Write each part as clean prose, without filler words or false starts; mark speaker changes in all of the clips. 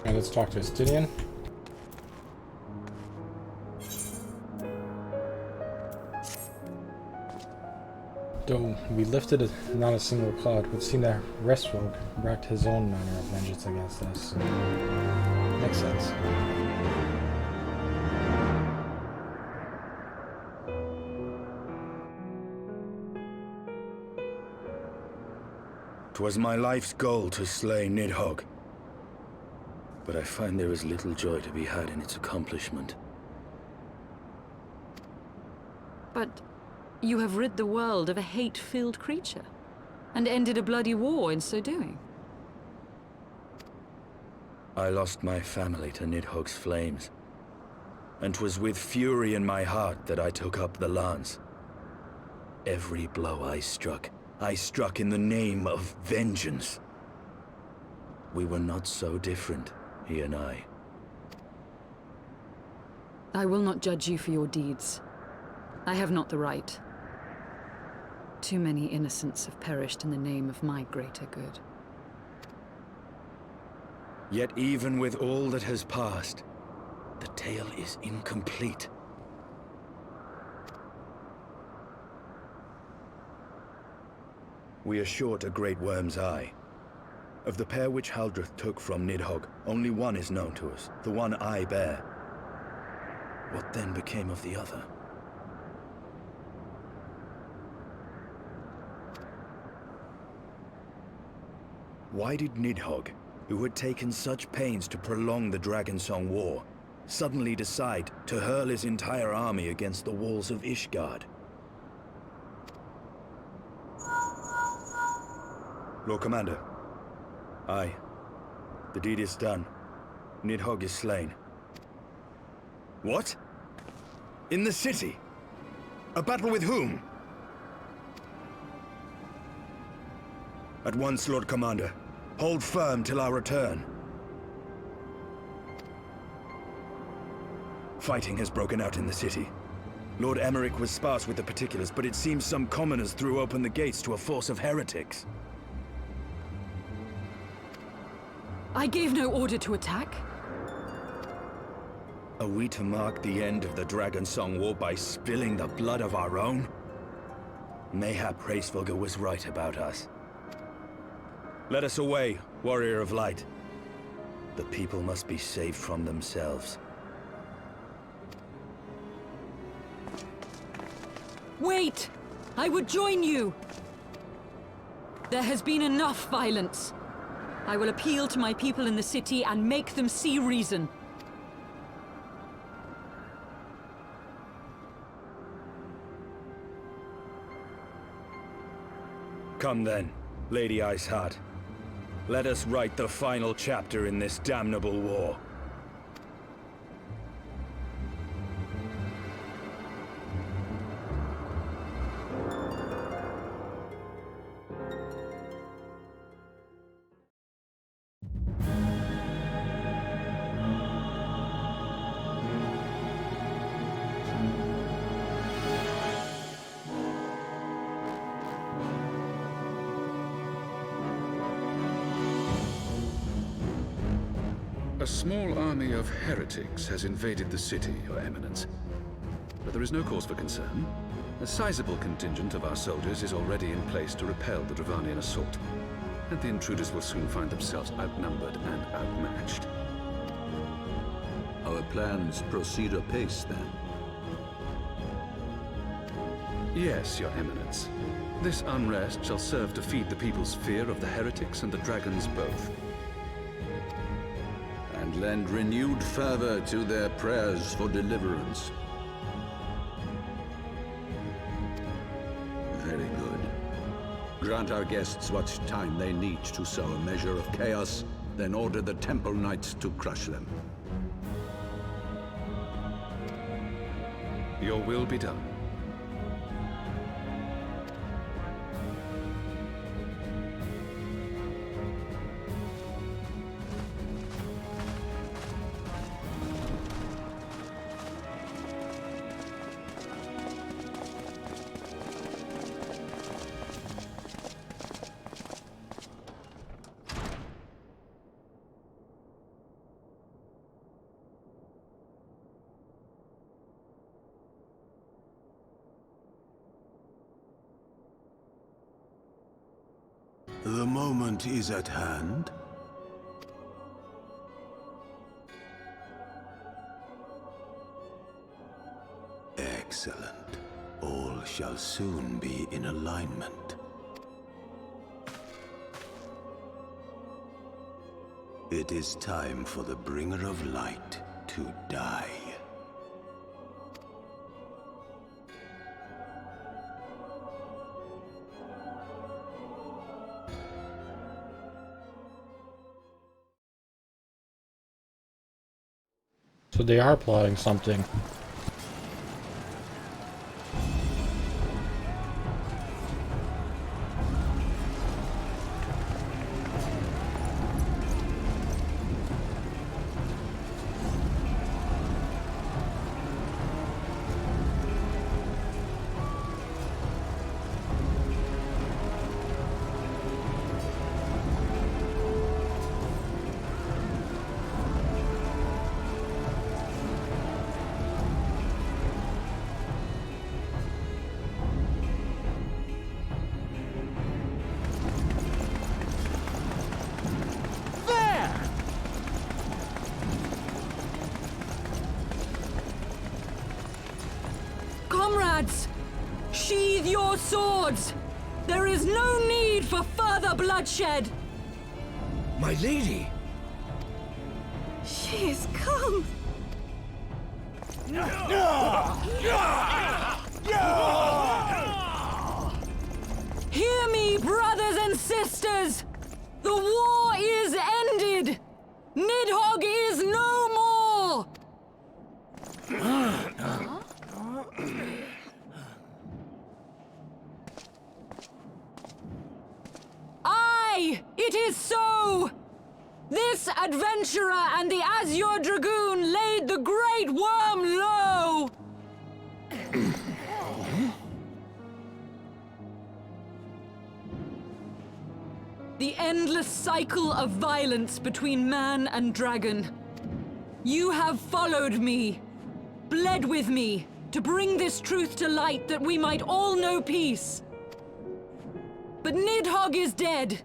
Speaker 1: And let's talk to Astidian. Though we lifted not a single cloud, would seem that Restfolk wreaked his own manner of vengeance against us. Makes sense.
Speaker 2: 'Twas my life's goal to slay Nidhogg, but I find there is little joy to be had in its accomplishment.
Speaker 3: But you have rid the world of a hate-filled creature, and ended a bloody war in so doing.
Speaker 2: I lost my family to Nidhogg's flames, and 'twas with fury in my heart that I took up the lance. Every blow I struck in the name of vengeance. We were not so different, he and I.
Speaker 3: I will not judge you for your deeds. I have not the right. Too many innocents have perished in the name of my greater good.
Speaker 2: Yet even with all that has passed, the tale is incomplete. We are short a great worm's eye. Of the pair which Haldreth took from Nidhogg, only one is known to us, the one I bear. What then became of the other? Why did Nidhogg, who had taken such pains to prolong the Dragonsong War, suddenly decide to hurl his entire army against the walls of Ishgard? Lord Commander. Aye. The deed is done. Nidhogg is slain. What? In the city? A battle with whom? At once, Lord Commander. Hold firm till our return. Fighting has broken out in the city. Lord Emmerich was sparse with the particulars, but it seems some commoners threw open the gates to a force of heretics.
Speaker 3: I gave no order to attack.
Speaker 2: Are we to mark the end of the Dragonsong War by spilling the blood of our own? Mayhap Hraesvelgr was right about us. Let us away, Warrior of Light. The people must be saved from themselves.
Speaker 3: Wait! I would join you! There has been enough violence. I will appeal to my people in the city and make them see reason.
Speaker 2: Come then, Lady Iceheart. Let us write the final chapter in this damnable war.
Speaker 4: A small army of heretics has invaded the city, Your Eminence. But there is no cause for concern. A sizable contingent of our soldiers is already in place to repel the Dravanian assault, and the intruders will soon find themselves outnumbered and outmatched.
Speaker 5: Our plans proceed apace, then?
Speaker 4: Yes, Your Eminence. This unrest shall serve to feed the people's fear of the heretics and the dragons both.
Speaker 5: And lend renewed fervor to their prayers for deliverance. Very good. Grant our guests what time they need to sow a measure of chaos, then order the Temple Knights to crush them.
Speaker 4: Your will be done.
Speaker 6: The moment is at hand. Excellent. All shall soon be in alignment. It is time for the Bringer of Light to die.
Speaker 1: So they are plotting something.
Speaker 3: Comrades, sheathe your swords! There is no need for further bloodshed!
Speaker 2: My lady!
Speaker 3: She is come! Hear me, brothers and sisters! The war is ended! Nidhogg is no more! Aye, it is so! This adventurer and the Azure Dragoon laid the Great Worm low! The endless cycle of violence between man and dragon. You have followed me, bled with me, to bring this truth to light that we might all know peace. But Nidhogg is dead.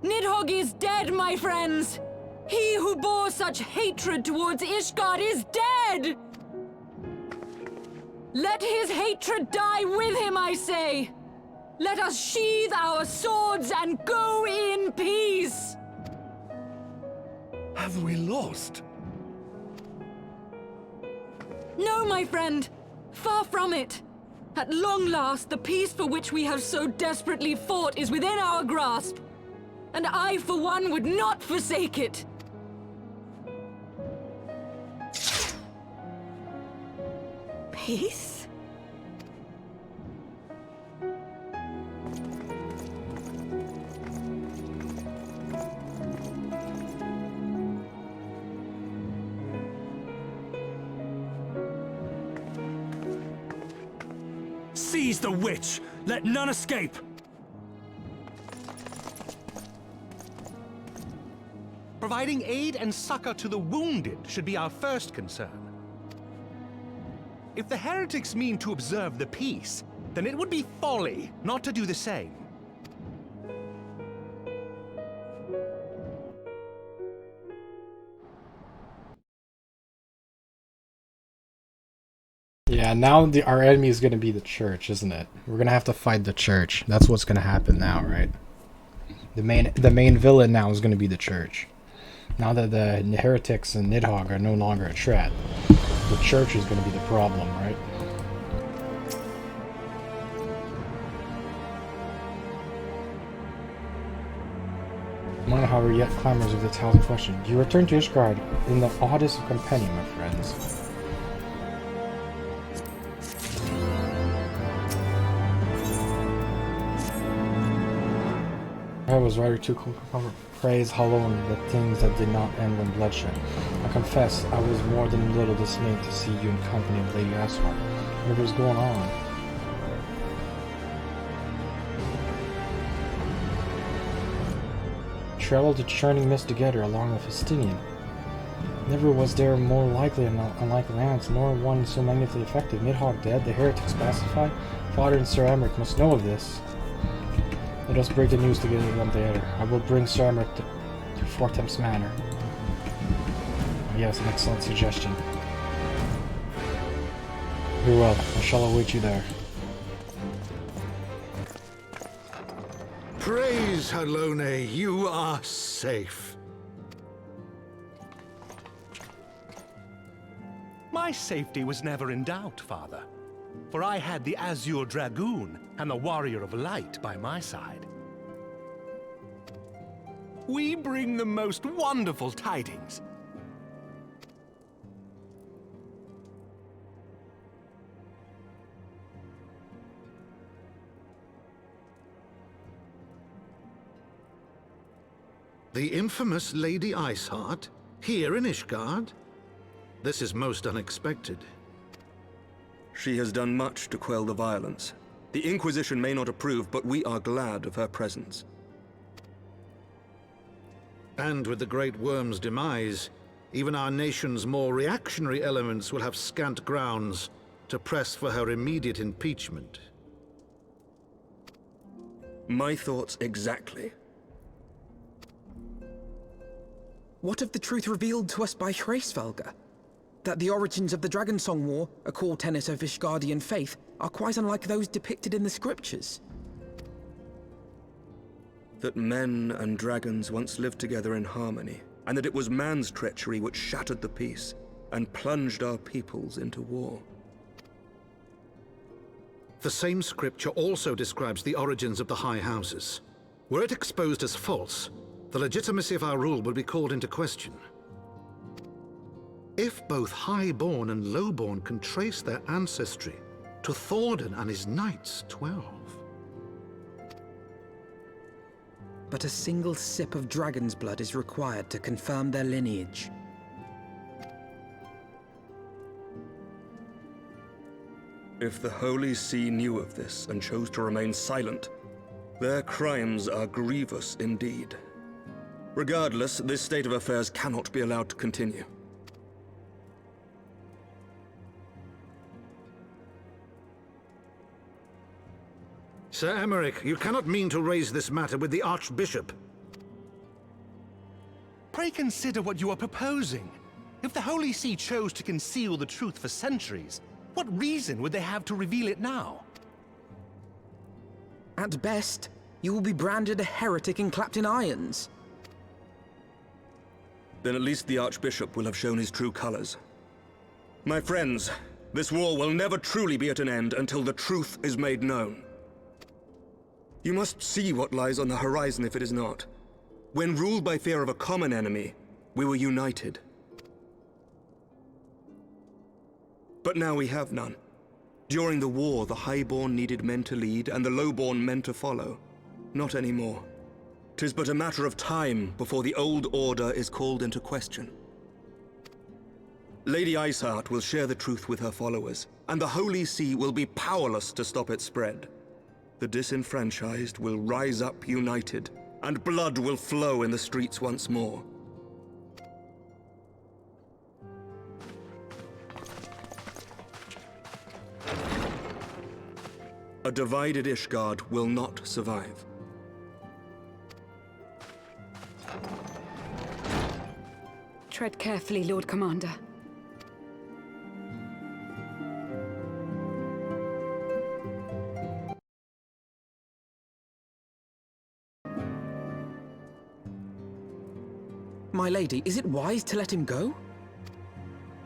Speaker 3: Nidhogg is dead, my friends! He who bore such hatred towards Ishgard is dead! Let his hatred die with him, I say! Let us sheathe our swords and go in peace!
Speaker 2: Have we lost?
Speaker 3: No, my friend! Far from it! At long last, the peace for which we have so desperately fought is within our grasp. And I, for one, would not forsake it. Peace?
Speaker 2: Seize the witch! Let none escape!
Speaker 7: Providing aid and succor to the wounded should be our first concern. If the heretics mean to observe the peace, then it would be folly not to do the same.
Speaker 1: Yeah, now our enemy is going to be the church, isn't it? We're going to have to fight the church. That's what's going to happen now, right? The main villain now is going to be the church. Now that the heretics and Nidhogg are no longer a threat, the church is going to be the problem, right? Among however yet clamors of the thousand questions, you return to Ishgard in the oddest of company, my friends. I was rather to praise alone the things that did not end in bloodshed. I confess, I was more than a little dismayed to see you in company of Lady Aswar. What was going on? Traveled to churning mist together along the Festinian. Never was there more likely an unlikely alliance, nor one so magnificently effective. Nidhogg dead, the heretics pacified. Father and Sir Emmerich must know of this. Let us break the news together one day. I will bring Sir Emmerich to Fort Thames Manor. Oh, yes, an excellent suggestion. Very well, I shall await you there.
Speaker 8: Praise Halone, you are safe.
Speaker 7: My safety was never in doubt, Father. For I had the Azure Dragoon and the Warrior of Light by my side. We bring the most wonderful tidings.
Speaker 8: The infamous Lady Iceheart? Here in Ishgard? This is most unexpected.
Speaker 9: She has done much to quell the violence. The Inquisition may not approve, but we are glad of her presence.
Speaker 8: And with the Great Worm's demise, even our nation's more reactionary elements will have scant grounds to press for her immediate impeachment.
Speaker 9: My thoughts exactly.
Speaker 10: What of the truth revealed to us by Hraesvelga? That the origins of the Dragonsong War, a core tenet of Ishgardian faith, are quite unlike those depicted in the scriptures.
Speaker 9: That men and dragons once lived together in harmony, and that it was man's treachery which shattered the peace and plunged our peoples into war.
Speaker 8: The same scripture also describes the origins of the High Houses. Were it exposed as false, the legitimacy of our rule would be called into question. If both Highborn and Lowborn can trace their ancestry to Thordan and his Knights 12.
Speaker 10: But a single sip of dragon's blood is required to confirm their lineage.
Speaker 9: If the Holy See knew of this and chose to remain silent, their crimes are grievous indeed. Regardless, this state of affairs cannot be allowed to continue.
Speaker 8: Sir Emmerich, you cannot mean to raise this matter with the Archbishop.
Speaker 7: Pray consider what you are proposing. If the Holy See chose to conceal the truth for centuries, what reason would they have to reveal it now?
Speaker 10: At best, you will be branded a heretic and clapped in irons.
Speaker 9: Then at least the Archbishop will have shown his true colors. My friends, this war will never truly be at an end until the truth is made known. You must see what lies on the horizon if it is not. When ruled by fear of a common enemy, we were united. But now we have none. During the war, the Highborn needed men to lead, and the Lowborn men to follow. Not anymore. 'Tis but a matter of time before the old order is called into question. Lady Iceheart will share the truth with her followers, and the Holy See will be powerless to stop its spread. The disenfranchised will rise up united, and blood will flow in the streets once more. A divided Ishgard will not survive.
Speaker 3: Tread carefully, Lord Commander.
Speaker 10: My lady, is it wise to let him go?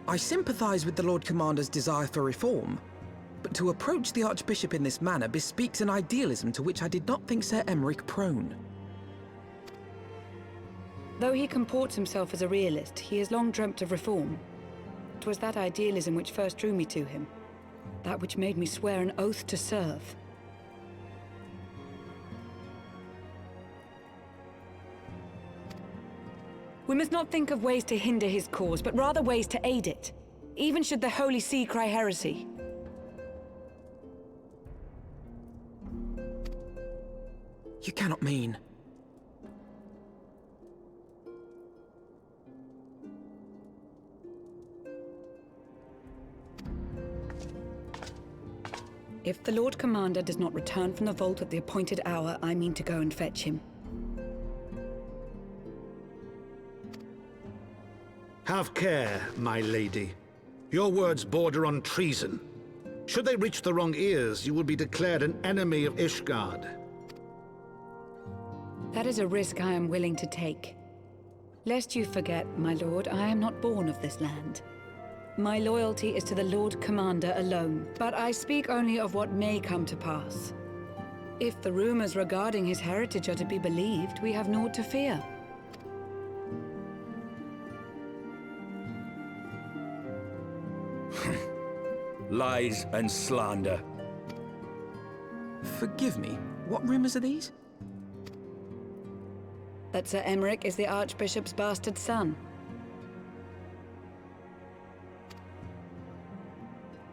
Speaker 10: I sympathize with the Lord Commander's desire for reform, but to approach the Archbishop in this manner bespeaks an idealism to which I did not think Sir Emmerich prone.
Speaker 11: Though he comports himself as a realist, he has long dreamt of reform. 'Twas that idealism which first drew me to him, that which made me swear an oath to serve. We must not think of ways to hinder his cause, but rather ways to aid it, even should the Holy See cry heresy.
Speaker 10: You cannot mean...
Speaker 11: If the Lord Commander does not return from the vault at the appointed hour, I mean to go and fetch him.
Speaker 8: Have care, my lady. Your words border on treason. Should they reach the wrong ears, you will be declared an enemy of Ishgard.
Speaker 11: That is a risk I am willing to take. Lest you forget, my lord, I am not born of this land. My loyalty is to the Lord Commander alone, but I speak only of what may come to pass. If the rumors regarding his heritage are to be believed, we have naught to fear.
Speaker 2: Lies and slander.
Speaker 10: Forgive me, what rumors are these?
Speaker 11: That Sir Emmerich is the Archbishop's bastard son.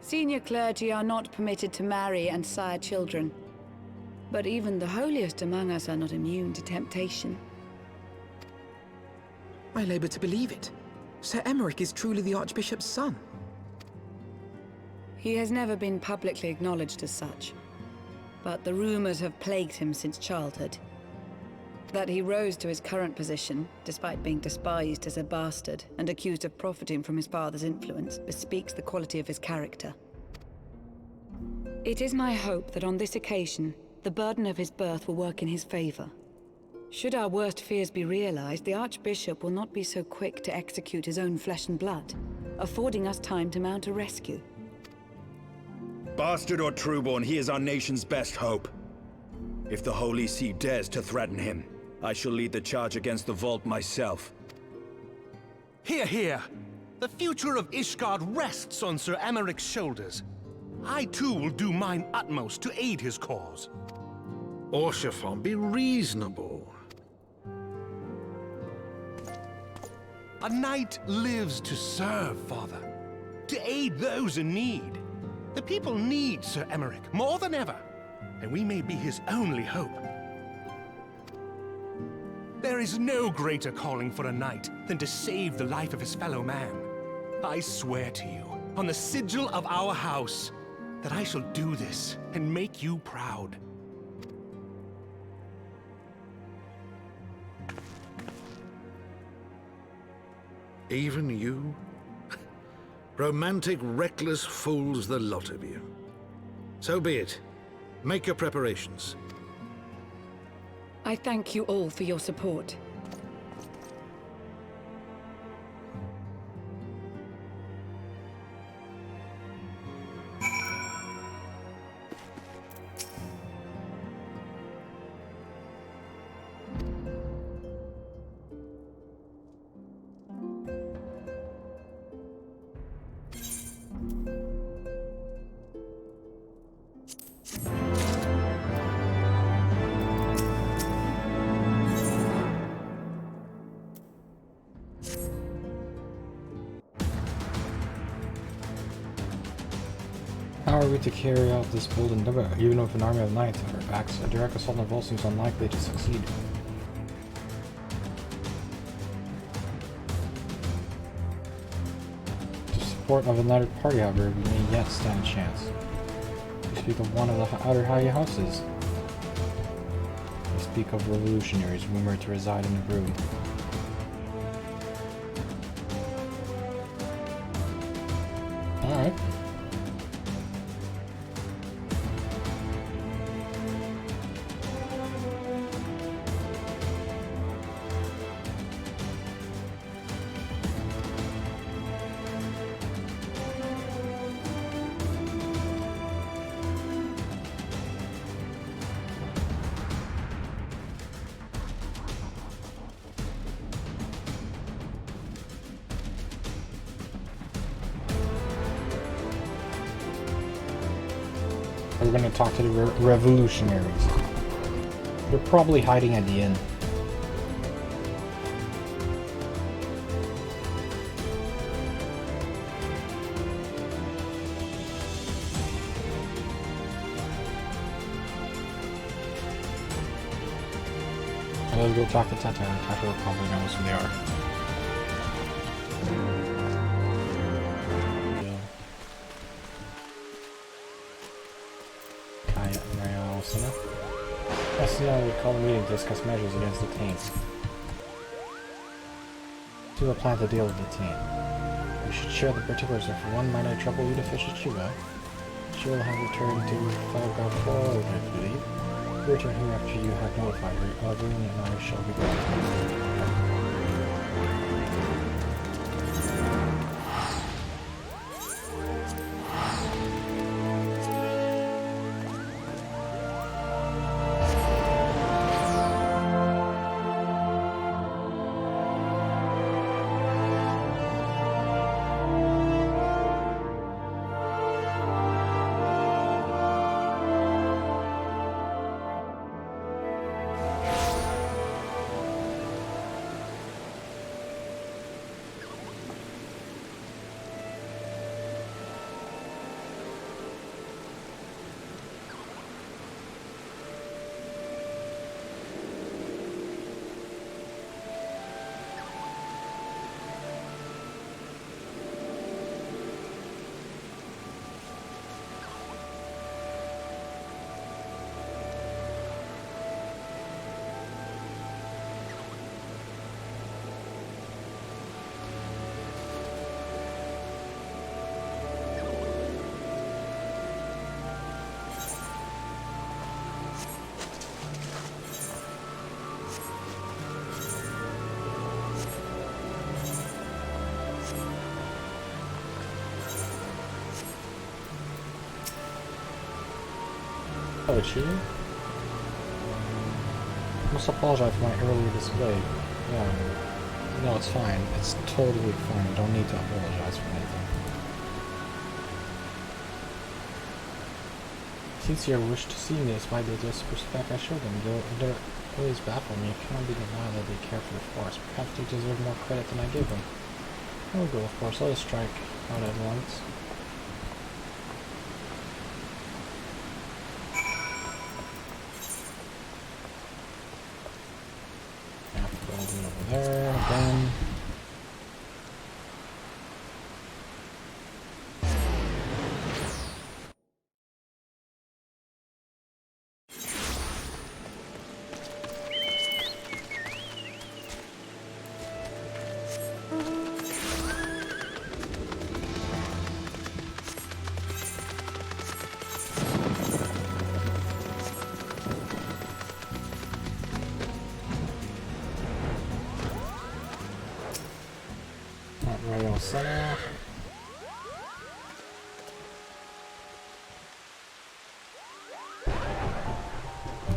Speaker 11: Senior clergy are not permitted to marry and sire children. But even the holiest among us are not immune to temptation.
Speaker 10: I labor to believe it. Sir Emmerich is truly the Archbishop's son.
Speaker 11: He has never been publicly acknowledged as such. But the rumors have plagued him since childhood. That he rose to his current position, despite being despised as a bastard and accused of profiting from his father's influence, bespeaks the quality of his character. It is my hope that on this occasion, the burden of his birth will work in his favor. Should our worst fears be realized, the Archbishop will not be so quick to execute his own flesh and blood, affording us time to mount a rescue.
Speaker 2: Bastard or trueborn, he is our nation's best hope. If the Holy See dares to threaten him, I shall lead the charge against the vault myself.
Speaker 7: Hear, hear! The future of Ishgard rests on Sir Emmerich's shoulders. I too will do mine utmost to aid his cause.
Speaker 8: Orshafon, be reasonable.
Speaker 7: A knight lives to serve, Father. To aid those in need. The people need Sir Emmerich more than ever, and we may be his only hope. There is no greater calling for a knight than to save the life of his fellow man. I swear to you, on the sigil of our house, that I shall do this and make you proud.
Speaker 8: Even you? Romantic, reckless fools, the lot of you. So be it. Make your preparations.
Speaker 11: I thank you all for your support.
Speaker 1: How are we to carry out this bold endeavor? Even with an army of knights at our backs, a direct assault on the vault seems unlikely to succeed. The support of a united party, however, we may yet stand a chance. We speak of one of the outer high houses. We speak of revolutionaries rumored to reside in the room. Alright. We're gonna talk to the revolutionaries. They're probably hiding at the inn. Let's go talk to Tata. Tata probably knows who they are. Personnel would call a meeting to discuss measures against the taints. We will plan to deal with the taint. We should share the particulars if one might I trouble you to fish at Shiva. She will have returned to Falgar 4, I believe. Return here after you have notified her. Everyone and I shall be glad. Oh, she? I must apologize for my earlier display. No, it's fine. It's totally fine. I don't need to apologize for anything. Since you wish to see me despite the disrespect I showed them, they always baffle me. It cannot be denied that they care for the forest. Perhaps they deserve more credit than I give them. I will go, of course. Let us strike out at once. Over there again. Right on center.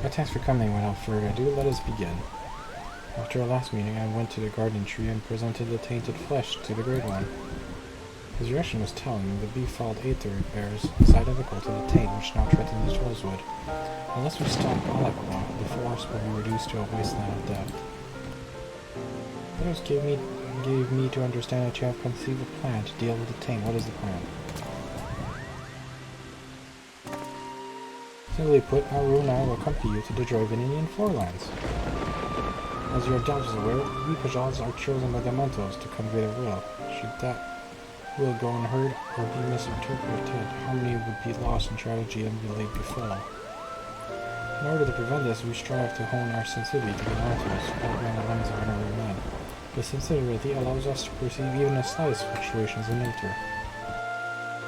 Speaker 1: Thanks for coming. Without further ado, let us begin. After our last meeting, I went to the garden tree and presented the tainted flesh to the Great One. His reaction was telling. The befouled Aether bears is identical to the taint which now threatens Rosewood. Unless we stop Alakwa, the forest will be reduced to a wasteland of death. Others gave me to understand that you have conceived a plan to deal with the taint. What is the plan? Simply put, Aru and I will accompany you to the Dragoninian Forelands. As you are doubtless aware, we Pajals are chosen by the Elementals to convey their will. Should that will go unheard or be misinterpreted, harmony would be lost and tragedy and be laid befall. In order to prevent this, we strive to hone our sensitivity to the Elementals, outline the lines of ordinary men. This sensitivity allows us to perceive even the slightest fluctuations in nature.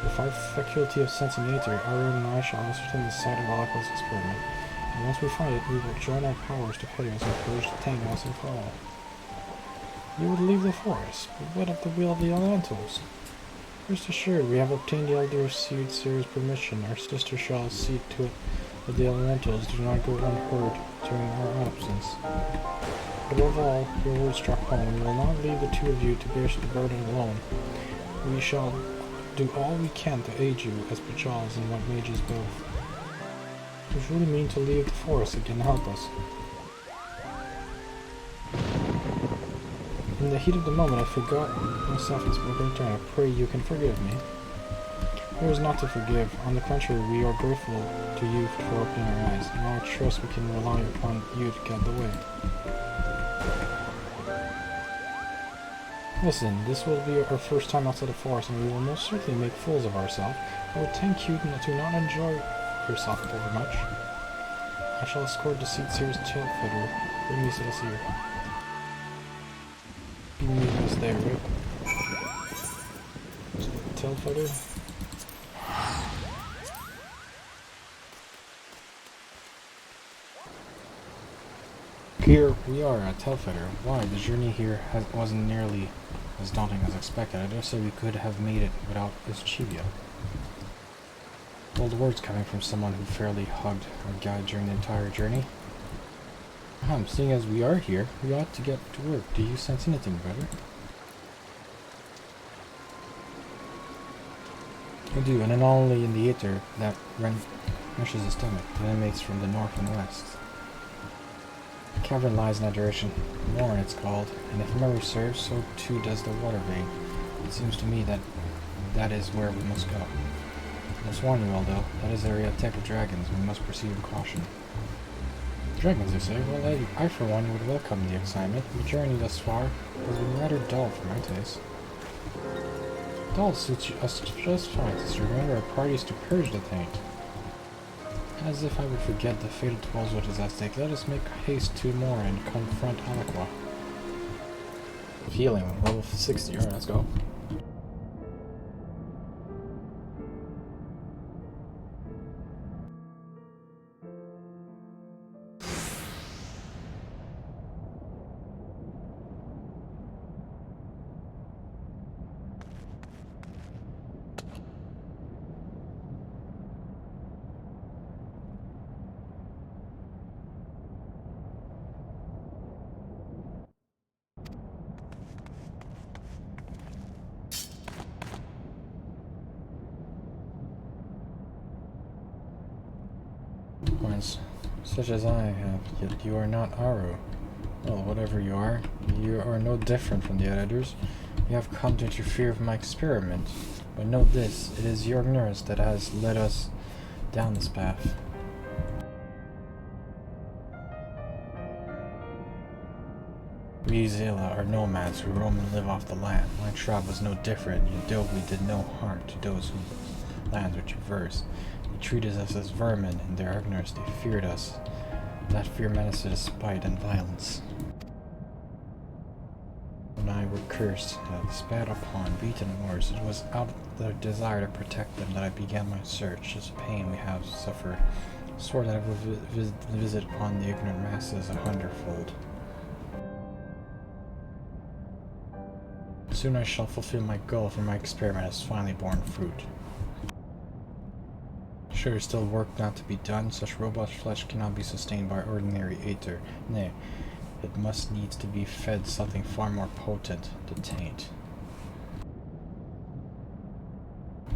Speaker 1: With our faculty of sensing nature, Aru and I shall ascertain the site of Alakwa's experiment, and once we find it, we will join our powers to Helios and purge the tank once and for all. You would leave the forest, but what of the will of the Elementals? Rest assured, we have obtained the Elder Seer's permission. Our sister shall see to it that the Elementals do not go unheard during our absence. Above all, your words struck home. We will not leave the two of you to bear the burden alone. We shall do all we can to aid you as Pajals and what mages both. Do you really mean to leave the forest again to help us? In the heat of the moment, I forgot myself and spoke in return. I pray you can forgive me. There is not to forgive. On the contrary, we are grateful to you for opening our eyes. In our trust, we can rely upon you to guide the way. Listen, this will be our first time outside the forest, and we will most certainly make fools of ourselves. I would thank you to not enjoy yourself overmuch. I shall escort the Seatseer's tailfitter. Bring me to this here. Be meeting us there, right? Tailfitter. Here we are at Tailfitter. Why, the journey here wasn't nearly as daunting as expected. I dare say we could have made it without Ishgard. Bold words coming from someone who fairly hugged our guide during the entire journey. Seeing as we are here, we ought to get to work. Do you sense anything, brother? I do, and not only in the Aether that wrenches the stomach, that emanates from the north and west. The cavern lies in that direction. Warren, it's called, and if memory serves, so too does the water vein. It seems to me that that is where we must go. I must warn you all, though, that is area attack of dragons. We must proceed with caution. Dragons, you say? Well, I for one would welcome the excitement. The journey thus far has been rather dull for my taste. Dull suits us just fine, sister. Remember our parties to purge the taint. As if I would forget the fatal toils which is at stake, let us make haste to more and confront Alakwa. Healing, level 60. Alright, let's go. Points such as I have, yet you are not Aru. Well, whatever you are no different from the others. You have come to interfere with my experiment. But note this, it is your ignorance that has led us down this path. We Zela are nomads who roam and live off the land. My tribe was no different, though we did no harm to those whose lands were traversed. They treated us as vermin. In their ignorance they feared us. That fear manifested spite and violence. When I were cursed, spat upon, beaten worse, it was out of the desire to protect them that I began my search. This pain we have suffered, swore that I would visit upon the ignorant masses 100-fold. Soon I shall fulfill my goal, for my experiment has finally borne fruit. Sure, there is still work not to be done. Such robot flesh cannot be sustained by ordinary Aether. Nay, it must needs to be fed something far more potent, the taint.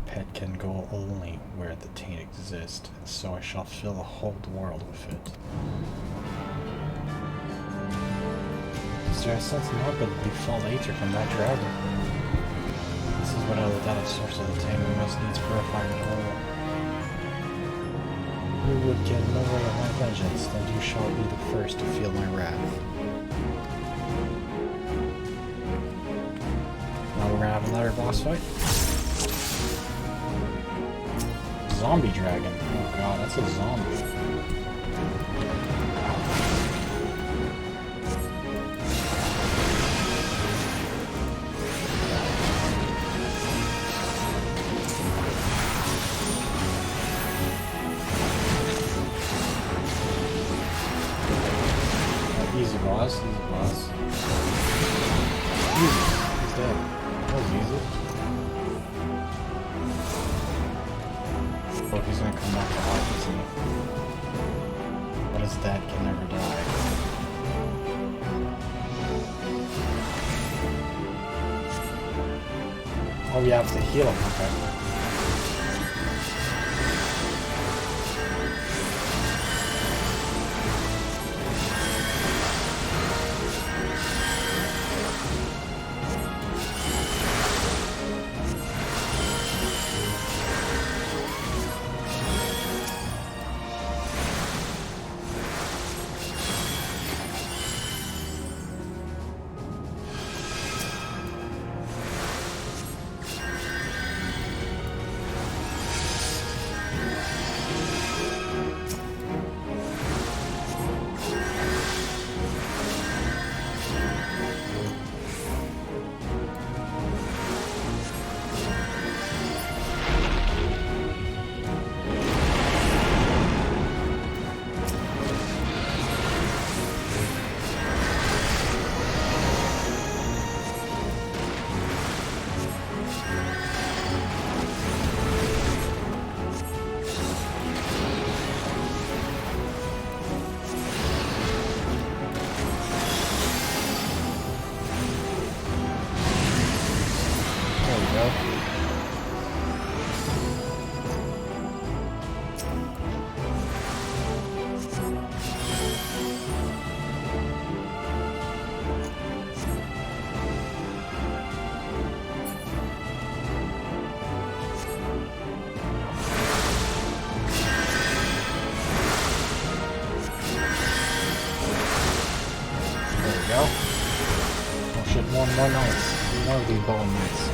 Speaker 1: Pet can go only where the taint exists, and so I shall fill the whole world with it. Is there a sense not but befall Aether from that dragon? This is without a doubt the source of the taint. We must needs purify the oil. You would get no way of my vengeance, then you shall be the first to feel my wrath. Now we're gonna have another boss fight. Zombie dragon. Oh god, that's a zombie. Easy boss, easy boss. Easy, he's dead. That was easy. Oh, he's gonna come back to life, isn't he? But his dad can never die. Oh, we have to heal him, okay. go. More knights. More of these bone knights.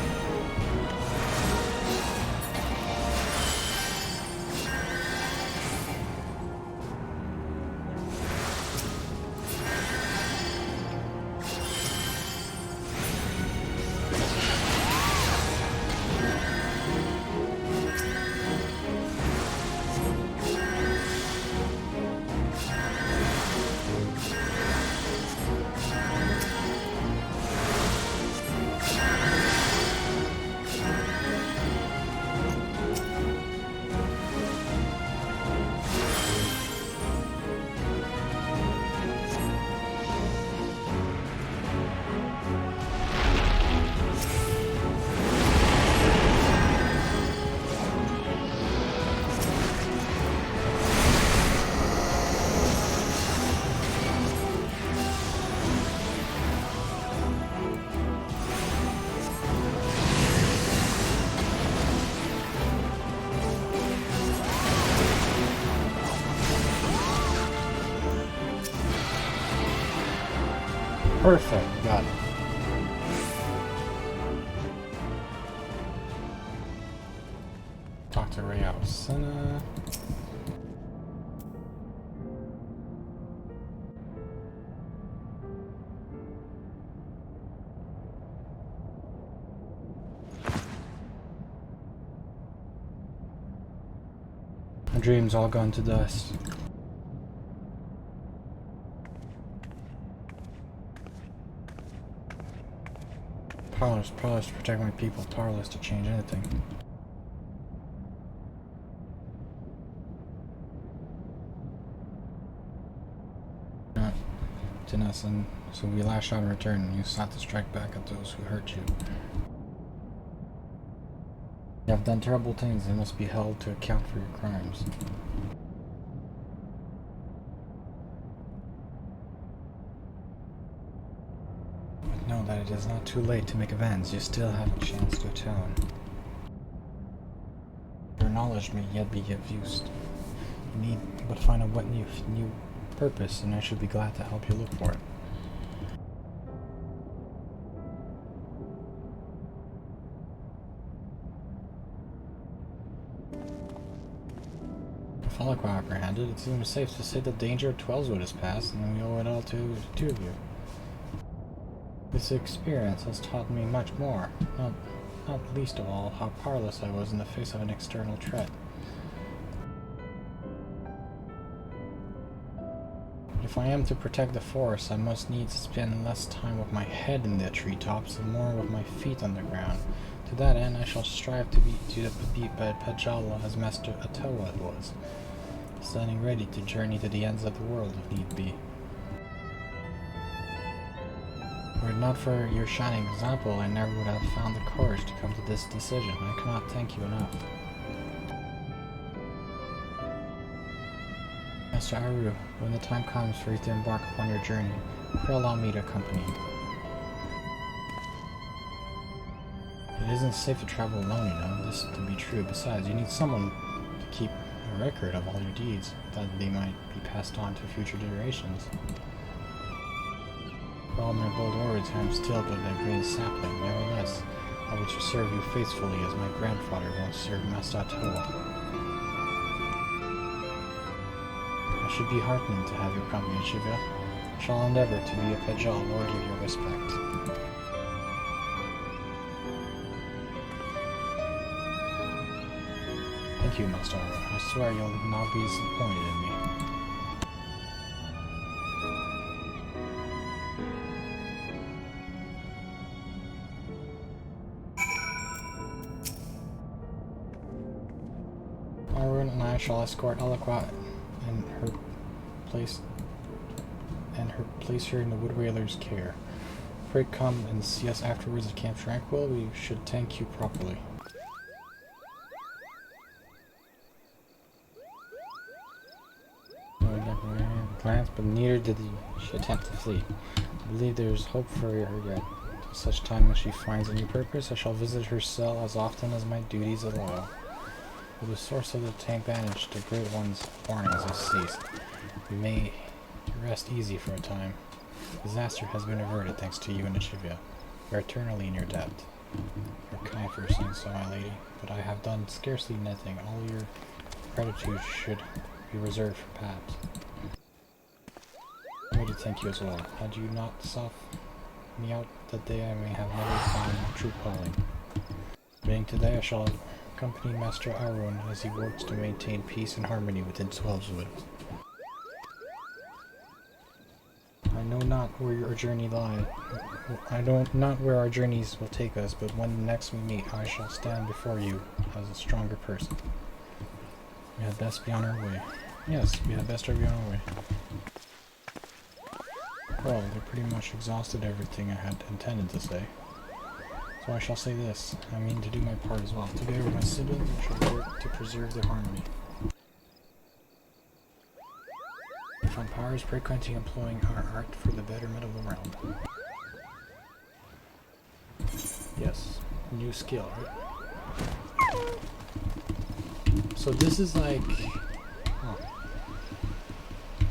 Speaker 1: Perfect, got it. Talk to Ray Senna. My dreams all gone to dust. Powerless to protect my people, powerless to change anything. Not Tennyson, so we lash out in return, and you sought to strike back at those who hurt you. You have done terrible things and must be held to account for your crimes. Know that it is not too late to make amends. You still have a chance to atone. You acknowledge me, yet be abused. You need but find a what new purpose, and I should be glad to help you look for it. If Alakwa apprehended, it seems safe to say the danger of Twellswood is past, and we owe it all to the two of you. This experience has taught me much more, not least of all how powerless I was in the face of an external threat. If I am to protect the forest, I must needs spend less time with my head in the treetops and more with my feet on the ground. To that end, I shall strive to be Pajala as Master Atawa was, standing ready to journey to the ends of the world if need be. Were it not for your shining example, I never would have found the courage to come to this decision. I cannot thank you enough. Master Aru, when the time comes for you to embark upon your journey, pray allow me to accompany you. It isn't safe to travel alone, you know, this to be true. Besides, you need someone to keep a record of all your deeds, that they might be passed on to future generations. For all my bold words, I am still but a green sapling. Nevertheless, I will serve you faithfully as my grandfather once served Master Toa. I should be heartened to have your company, Shiva. I shall endeavor to be a Pajal worthy of your respect. Thank you, Master. I swear you'll not be disappointed in me. Arun and I shall escort Alakwa and place her in the Wood Wailer's care. Pray come and see us afterwards at Camp Tranquil. We should thank you properly. Glance, but neither did she attempt to flee. I believe there is hope for her yet. Till such time as she finds a new purpose, I shall visit her cell as often as my duties allow. With the source of the tank banished, the Great One's warnings have ceased. We may rest easy for a time. Disaster has been averted thanks to you and Ishgard. We are eternally in your debt. You're kind for saying so, my lady, but I have done scarcely nothing. All your gratitude should be reserved for Pat. I want to thank you as well. Had you not sought me out that day, I may have never found my true calling. Beginning today, I shall accompany Master Arun as he works to maintain peace and harmony within 12wood. I know not where your journey lies. I know not where our journeys will take us, but when next we meet, I shall stand before you as a stronger person. We had best be on our way. Yes, we had best be on our way. Well, they pretty much exhausted everything I had intended to say. So I shall say this. I mean to do my part as well. Together with my siblings, I shall work to preserve their harmony. If on powers, pray continue employing our art for the betterment of the realm. Yes, new skill, right? So this is like...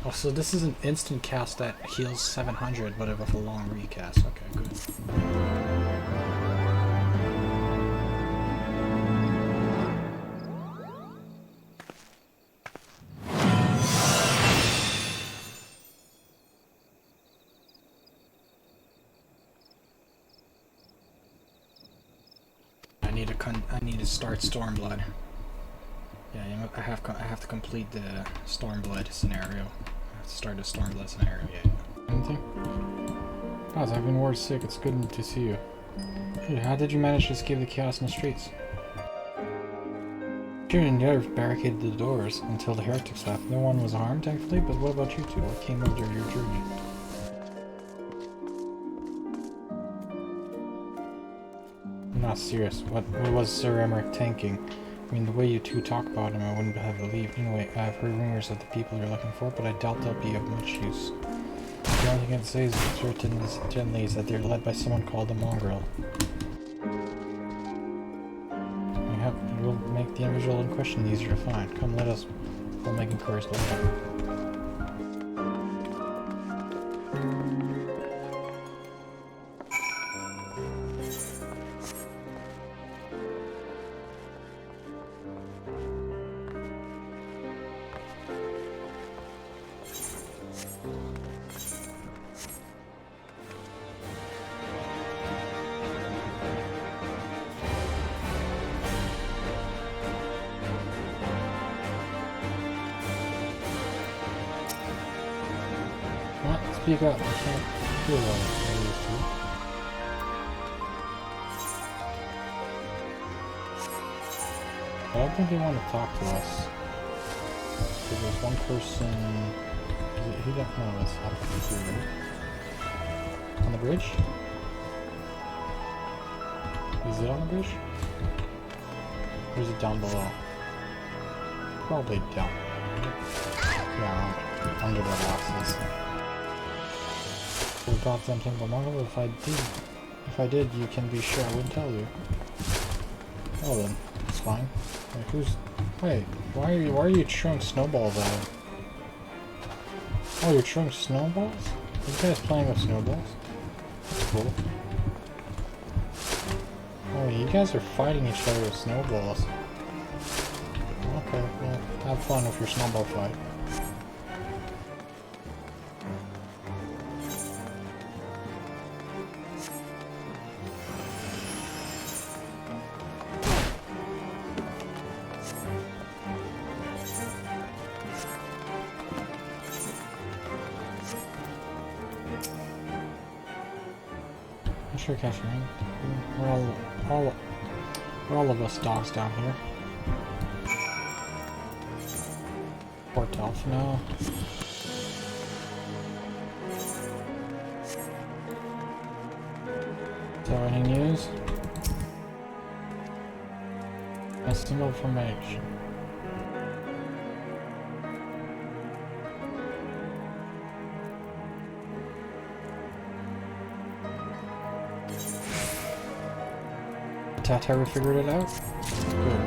Speaker 1: Oh, so this is an instant cast that heals 700, but with a long recast. Okay, good. I need to start Stormblood. Yeah, you know, I have to complete the Stormblood scenario. I have to start the Stormblood scenario. Yeah. Anything? Guys, I've been ward sick. It's good to see you. Hey, how did you manage to escape the chaos in the streets? June and the others barricaded the doors until the heretics left. No one was harmed, thankfully. But what about you two? What came of your journey? I'm not serious. What was Sir Emmerich tanking? I mean, the way you two talk about him, I wouldn't have believed. Anyway, I've heard rumors of the people you're looking for, but I doubt they'll be of much use. The only thing I can say is certainly is that they're led by someone called the Mongrel. It will make the individual in question easier to find. Come, let us. We'll make inquiries later. Speak up, I can't hear well. I don't think they want to talk to us. Because there's one person... Is it, who got... No, it's up here. On the bridge? Is it on the bridge? Or is it down below? Probably down. Yeah, under the boxes. Oh god, something but Mongrel. If I did, you can be sure I wouldn't tell you. Oh then, it's fine. Wait, why are you throwing snowballs at him? Oh, you're throwing snowballs? Are you guys playing with snowballs? That's cool. Oh, you guys are fighting each other with snowballs. Okay, well, have fun with your snowball fight. Sure, Catherine. We're all of us dogs down here. Port Alpha now. So any news? A single formation. Tata figured it out? Good.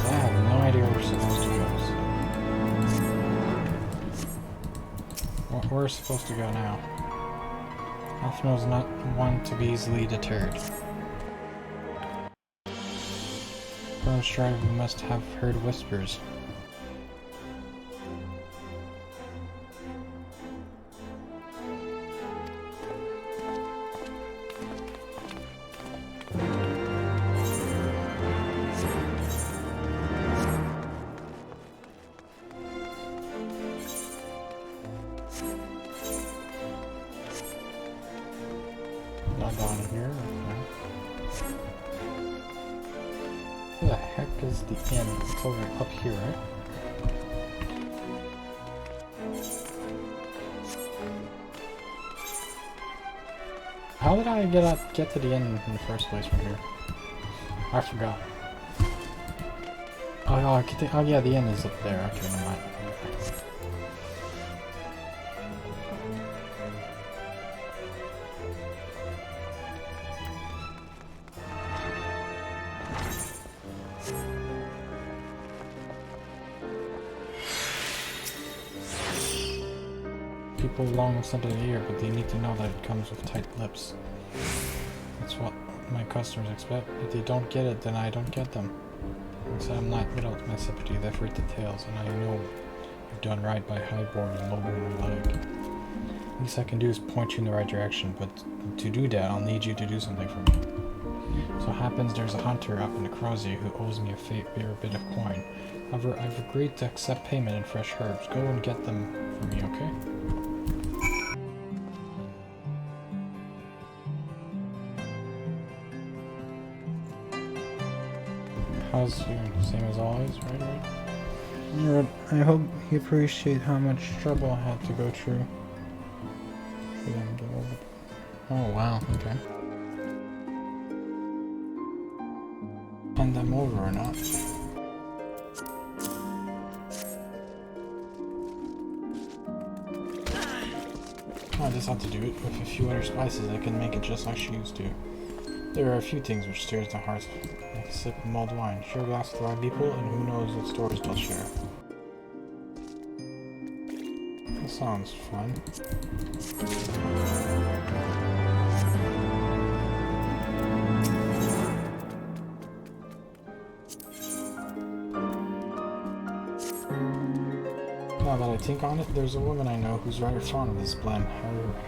Speaker 1: I have no idea where we're supposed to go. So. We're supposed to go now. Alphino is not one to be easily deterred. From Strive, we must have heard whispers. Not down here, okay. Where the heck is the inn? It's over up here, right? How did I get to the inn in the first place from here? I forgot. Oh yeah, the inn is up there. Okay, never mind. People long something to hear, but they need to know that it comes with tight lips. That's what my customers expect. If they don't get it, then I don't get them. So I'm not without my sympathy there for details, and I know you've done right by highborn and lowborn alike. Least I can do is point you in the right direction, but to do that, I'll need you to do something for me. So it happens there's a hunter up in the Crozier who owes me a fair bit of coin. However, I've agreed to accept payment in fresh herbs. Go and get them for me, okay? How's you? Same as always, right? Alright, I hope you appreciate how much trouble I had to go through. Oh wow, okay. Hand them over or not? I just have to do it with a few other spices. I can make it just like she used to. There are a few things which stirs the hearts, like a sip of mulled wine, share a glass with our people, and who knows what stories they'll share. That sounds fun. Now that I think on it, there's a woman I know who's rather fond of this blend.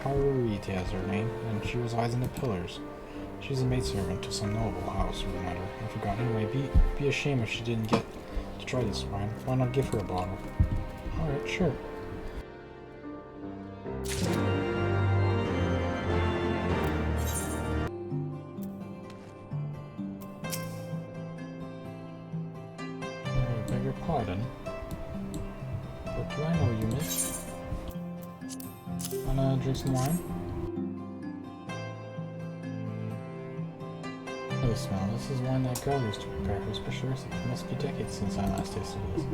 Speaker 1: Haruite is her name, and she resides in the Pillars. She's a maidservant to some noble house or another. I forgot. Anyway, be a shame if she didn't get to try this wine. Why not give her a bottle? Alright, sure. I beg your pardon. But do I know you, miss? Wanna drink some wine? The smell. This is wine that girl used to prepare for special recipe. It must be decades since I last tasted this.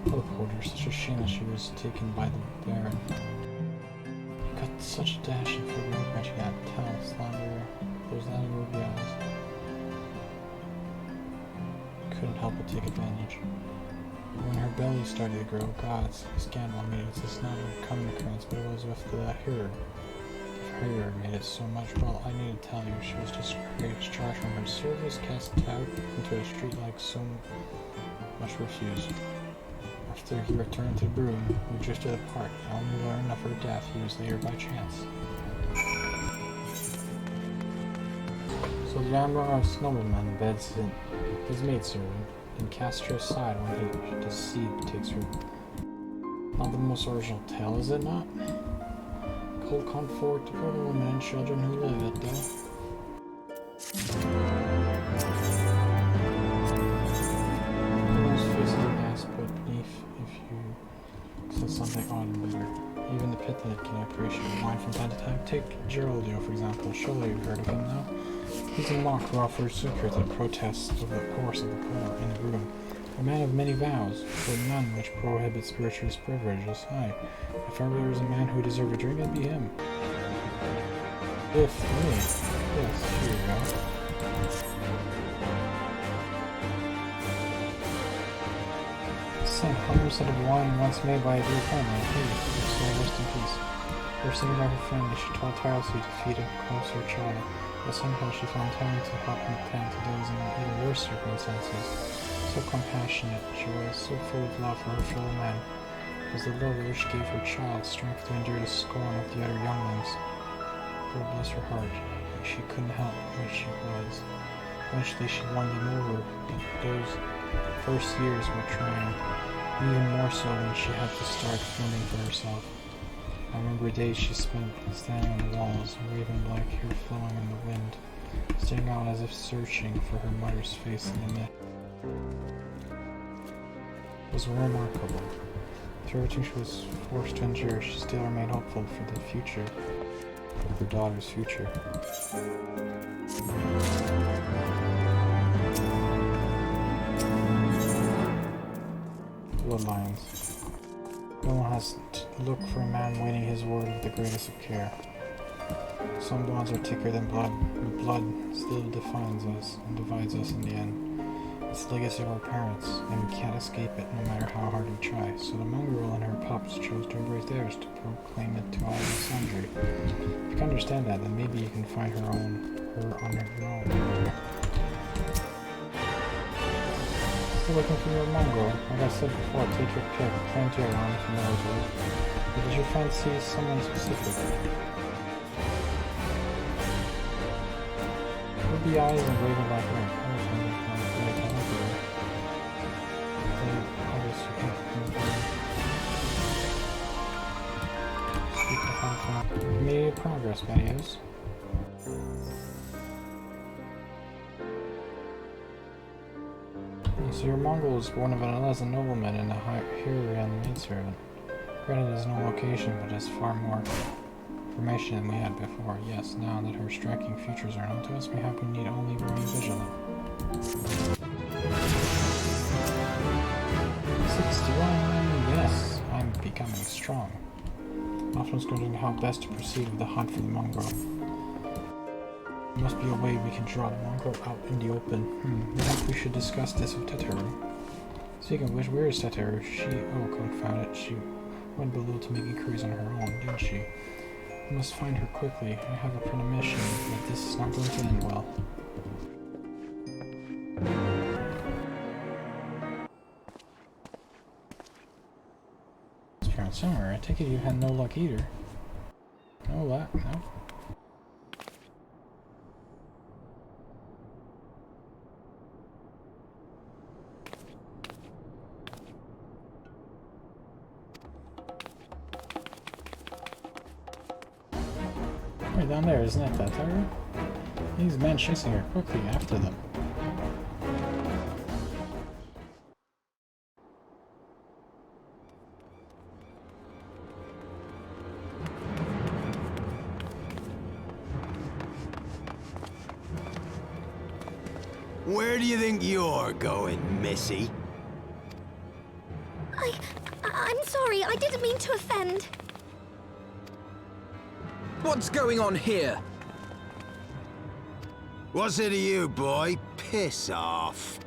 Speaker 1: Oh, poor dear, such a shame that she was taken by the Baron. You got such a dashing figure that you got tell, slander. There's that in ruby eyes. Couldn't help but take advantage. When her belly started to grow, gods, scandal made it. It's not a common occurrence, but it was with the Hero. Her made it so much. Well, I need to tell you, she was discharged from her service, cast out into the street like so much refused. After he returned to the broom, we drifted apart. I only learned of her death years later by chance. So the amorous nobleman beds his maidservant and casts her aside when the seed takes root. Not the most original tale, is it not? Cold comfort to the women and children who live it, though. The most faces of ass put beneath if you said something odd and bitter. Even the pit that can appreciate wine from time to time. Take Geraldo, for example. Surely you've heard of him now. He's a monk who offers succor to protest of the course of the poor in the room. A man of many vows, but none which prohibit spirituous privileges. Aye, if ever there is a man who deserved a drink, it'd be him. If me. Yes, here you go. Son, hunger set of wine once made by a dear friend, my faith, your soul rest in peace. Her singing by her family, she toiled tirelessly to feed and close her child, but somehow she found time to help and tend to those in even worse circumstances. So compassionate she was, so full of love for her fellow man, was the love which gave her child strength to endure the scorn of the other younglings. God bless her heart, she couldn't help what she was. Eventually she won them over, but those first years were trying, even more so when she had to start fending for herself. I remember days she spent standing on the walls, waving black hair flowing in the wind, staring out as if searching for her mother's face in the mist. It was remarkable. Through everything she was forced to endure, she still remained hopeful for the future, for her daughter's future. Bloodlines. No one has to look for a man waiting his word with the greatest of care. Some bonds are thicker than blood, but blood still defines us and divides us in the end. It's the legacy of our parents, and we can't escape it no matter how hard we try. So the mongrel and her pups chose to embrace theirs to proclaim it to all and sundry. If you can understand that, then maybe you can find her on her own. Still looking for your mongrel. Like I said before, take your pick, plenty around if you know as well. But did you fancy someone specific? Ruby eyes and waving like her. Made progress, videos. So your Mongol is born of an unpleasant nobleman and a Hyrian maidservant. Granted, there's no location, but has far more information than we had before. Yes, now that her striking features are known to us, mayhap we need only remain vigilant. 61, yes, I'm becoming strong. Often was wondering how best to proceed with the hunt for the mongrel. There must be a way we can draw the mongrel out in the open. Perhaps we should discuss this with Teteru. Speaking of which, where is Teteru? Oh, confound it, she went below to make inquiries on her own, didn't she? We must find her quickly. I have a premonition that this is not going to end well. It's around somewhere. I take it you had no luck either. No luck? No. Right down there, isn't it, that tower? These men chasing her quickly after them.
Speaker 6: Where do you think you're going, Missy?
Speaker 12: I'm sorry, I didn't mean to offend.
Speaker 10: What's going on here?
Speaker 6: What's it to you, boy? Piss off.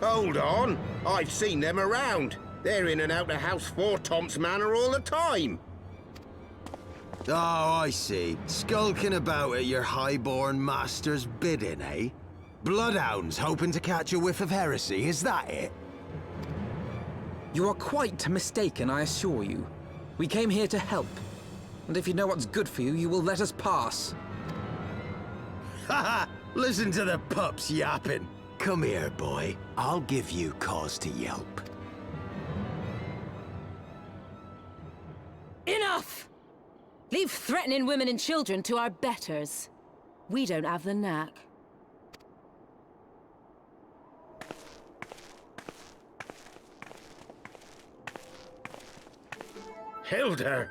Speaker 13: Hold on. I've seen them around. They're in and out of House Four Tom's Manor all the time.
Speaker 6: Oh, I see. Skulking about at your highborn master's bidding, eh? Bloodhounds hoping to catch a whiff of heresy, is that it?
Speaker 10: You are quite mistaken, I assure you. We came here to help. And if you know what's good for you, you will let us pass.
Speaker 6: Haha! Listen to the pups yapping. Come here, boy. I'll give you cause to yelp.
Speaker 14: Enough! Leave threatening women and children to our betters. We don't have the knack.
Speaker 13: Hilda!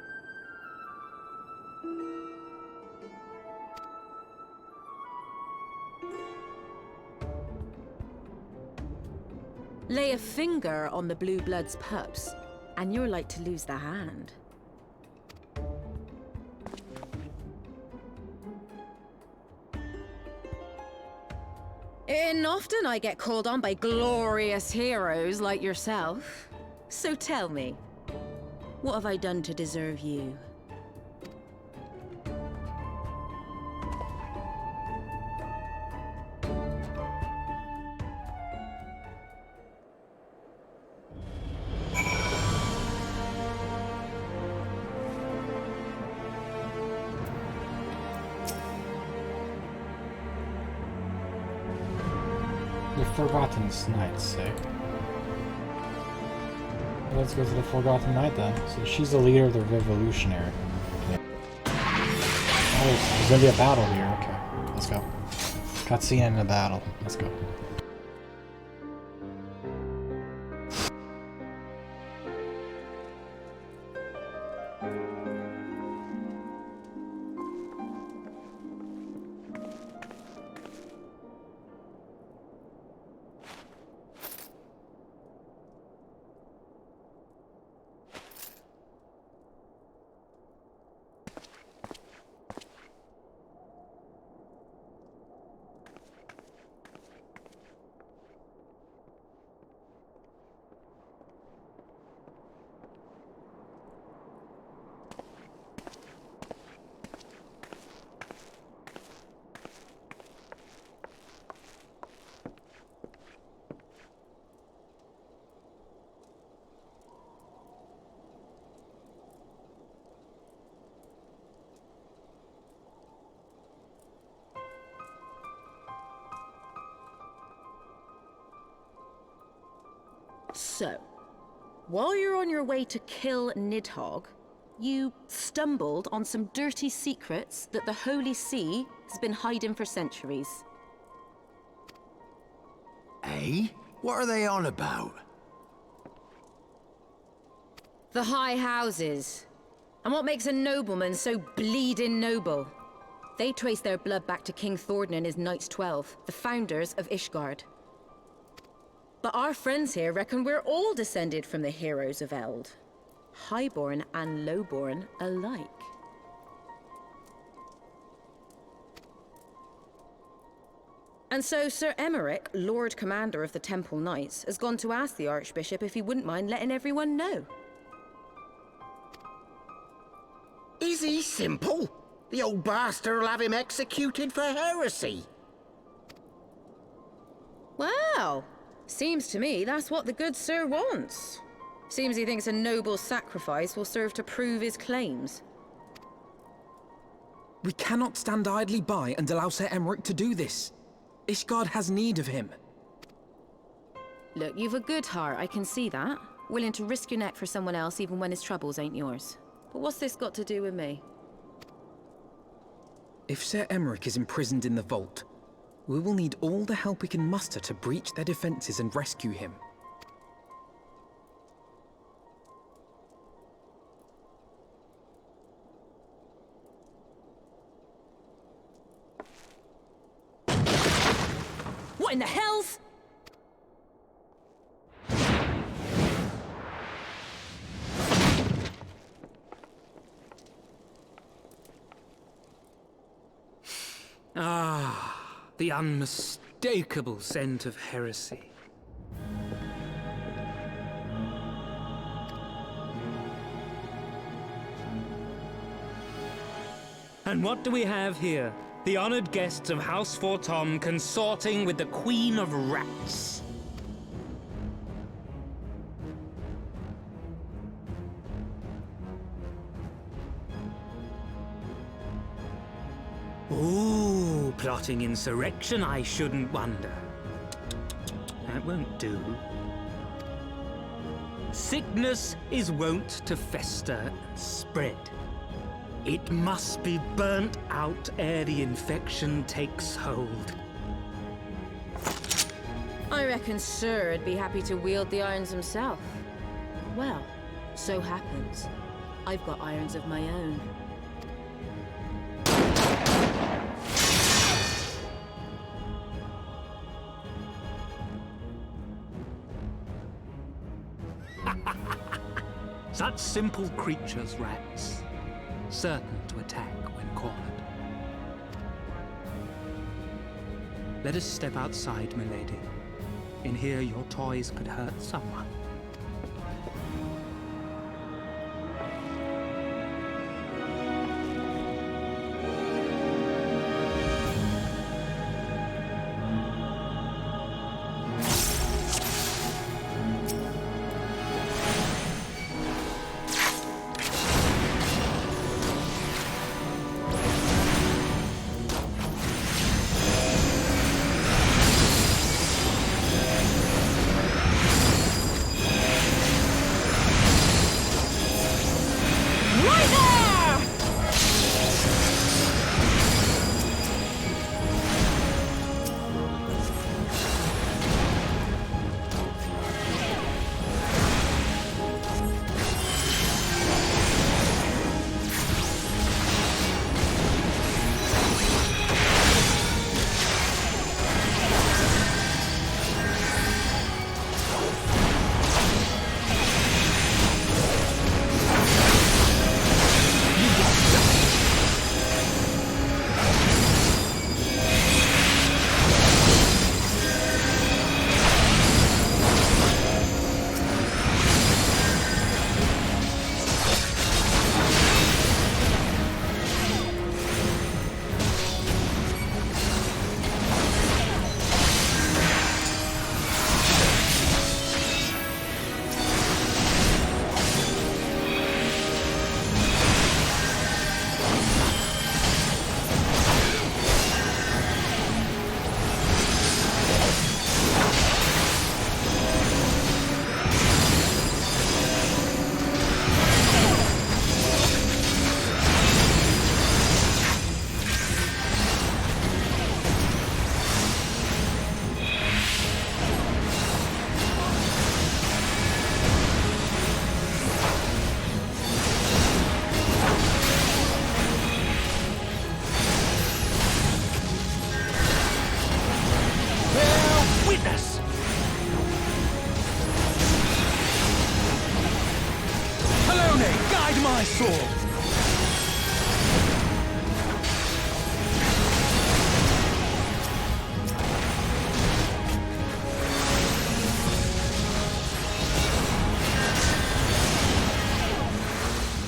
Speaker 14: Lay a finger on the Blue Blood's pups, and you're like to lose the hand. And often I get called on by glorious heroes like yourself. So tell me, what have I done to deserve you?
Speaker 1: The Forgotten Knights, say. Let's go to the Forgotten Knight then. So she's the leader of the revolutionary. Okay. Oh, there's gonna be a battle here. Okay, let's go. Cutscene and a battle. Let's go.
Speaker 14: So, while you're on your way to kill Nidhogg, you stumbled on some dirty secrets that the Holy See has been hiding for centuries.
Speaker 6: Eh? What are they on about?
Speaker 14: The High Houses. And what makes a nobleman so bleeding noble? They trace their blood back to King Thordan and his Knights 12, the founders of Ishgard. But our friends here reckon we're all descended from the heroes of Eld. Highborn and lowborn alike. And so Sir Emmerich, Lord Commander of the Temple Knights, has gone to ask the Archbishop if he wouldn't mind letting everyone know.
Speaker 13: Is he simple? The old bastard will have him executed for heresy.
Speaker 14: Well, seems to me that's what the good sir wants. Seems he thinks a noble sacrifice will serve to prove his claims.
Speaker 10: We cannot stand idly by and allow Sir Emmerich to do this. Ishgard has need of him.
Speaker 14: Look, you've a good heart, I can see that. Willing to risk your neck for someone else even when his troubles ain't yours. But what's this got to do with me?
Speaker 10: If Sir Emmerich is imprisoned in the vault, we will need all the help we can muster to breach their defenses and rescue him.
Speaker 14: What in the hell's...
Speaker 15: Ah, the unmistakable scent of heresy. And what do we have here? The honored guests of House Fortom consorting with the Queen of Rats. Ooh, plotting insurrection, I shouldn't wonder. That won't do. Sickness is wont to fester and spread. It must be burnt out ere the infection takes hold.
Speaker 14: I reckon Sir would be happy to wield the irons himself. Well, so happens. I've got irons of my own.
Speaker 15: Such simple creatures, rats. Certain to attack when cornered. Let us step outside, milady. In here, your toys could hurt someone.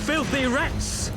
Speaker 15: Filthy rats!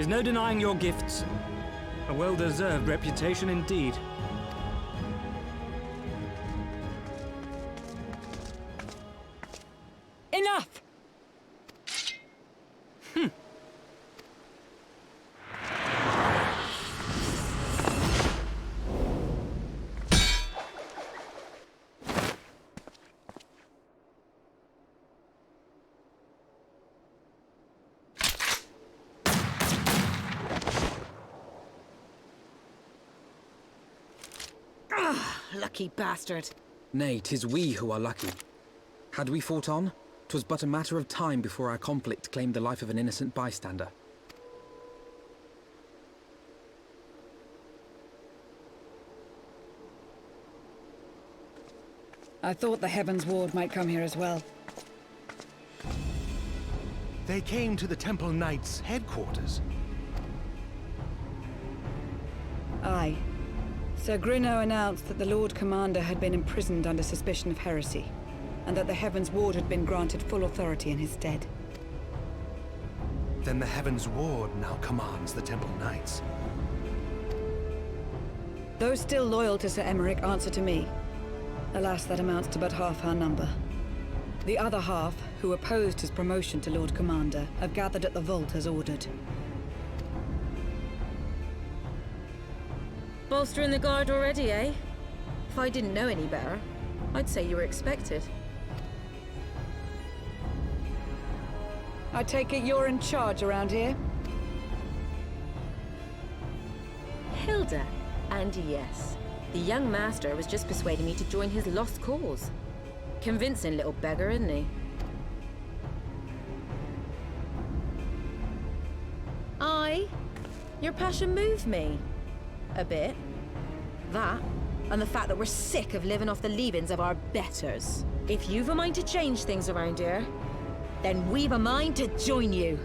Speaker 15: There's no denying your gifts. A well-deserved reputation indeed.
Speaker 3: Enough!
Speaker 14: Lucky bastard.
Speaker 10: Nay, 'tis we who are lucky. Had we fought on, 'twas but a matter of time before our conflict claimed the life of an innocent bystander.
Speaker 11: I thought the Heaven's Ward might come here as well.
Speaker 7: They came to the Temple Knights' headquarters.
Speaker 11: Aye. Sir Grinno announced that the Lord Commander had been imprisoned under suspicion of heresy, and that the Heavens Ward had been granted full authority in his stead.
Speaker 7: Then the Heavens Ward now commands the Temple Knights.
Speaker 11: Those still loyal to Sir Emmerich answer to me. Alas, that amounts to but half our number. The other half, who opposed his promotion to Lord Commander, have gathered at the vault as ordered.
Speaker 14: Bolstering the guard already, eh? If I didn't know any better, I'd say you were expected.
Speaker 11: I take it you're in charge around here?
Speaker 14: Hilda. And yes, the young master was just persuading me to join his lost cause. Convincing little beggar, isn't he? Your passion moved me. A bit. That, and the fact that we're sick of living off the leavings of our betters. If you've a mind to change things around here, then we've a mind to join you.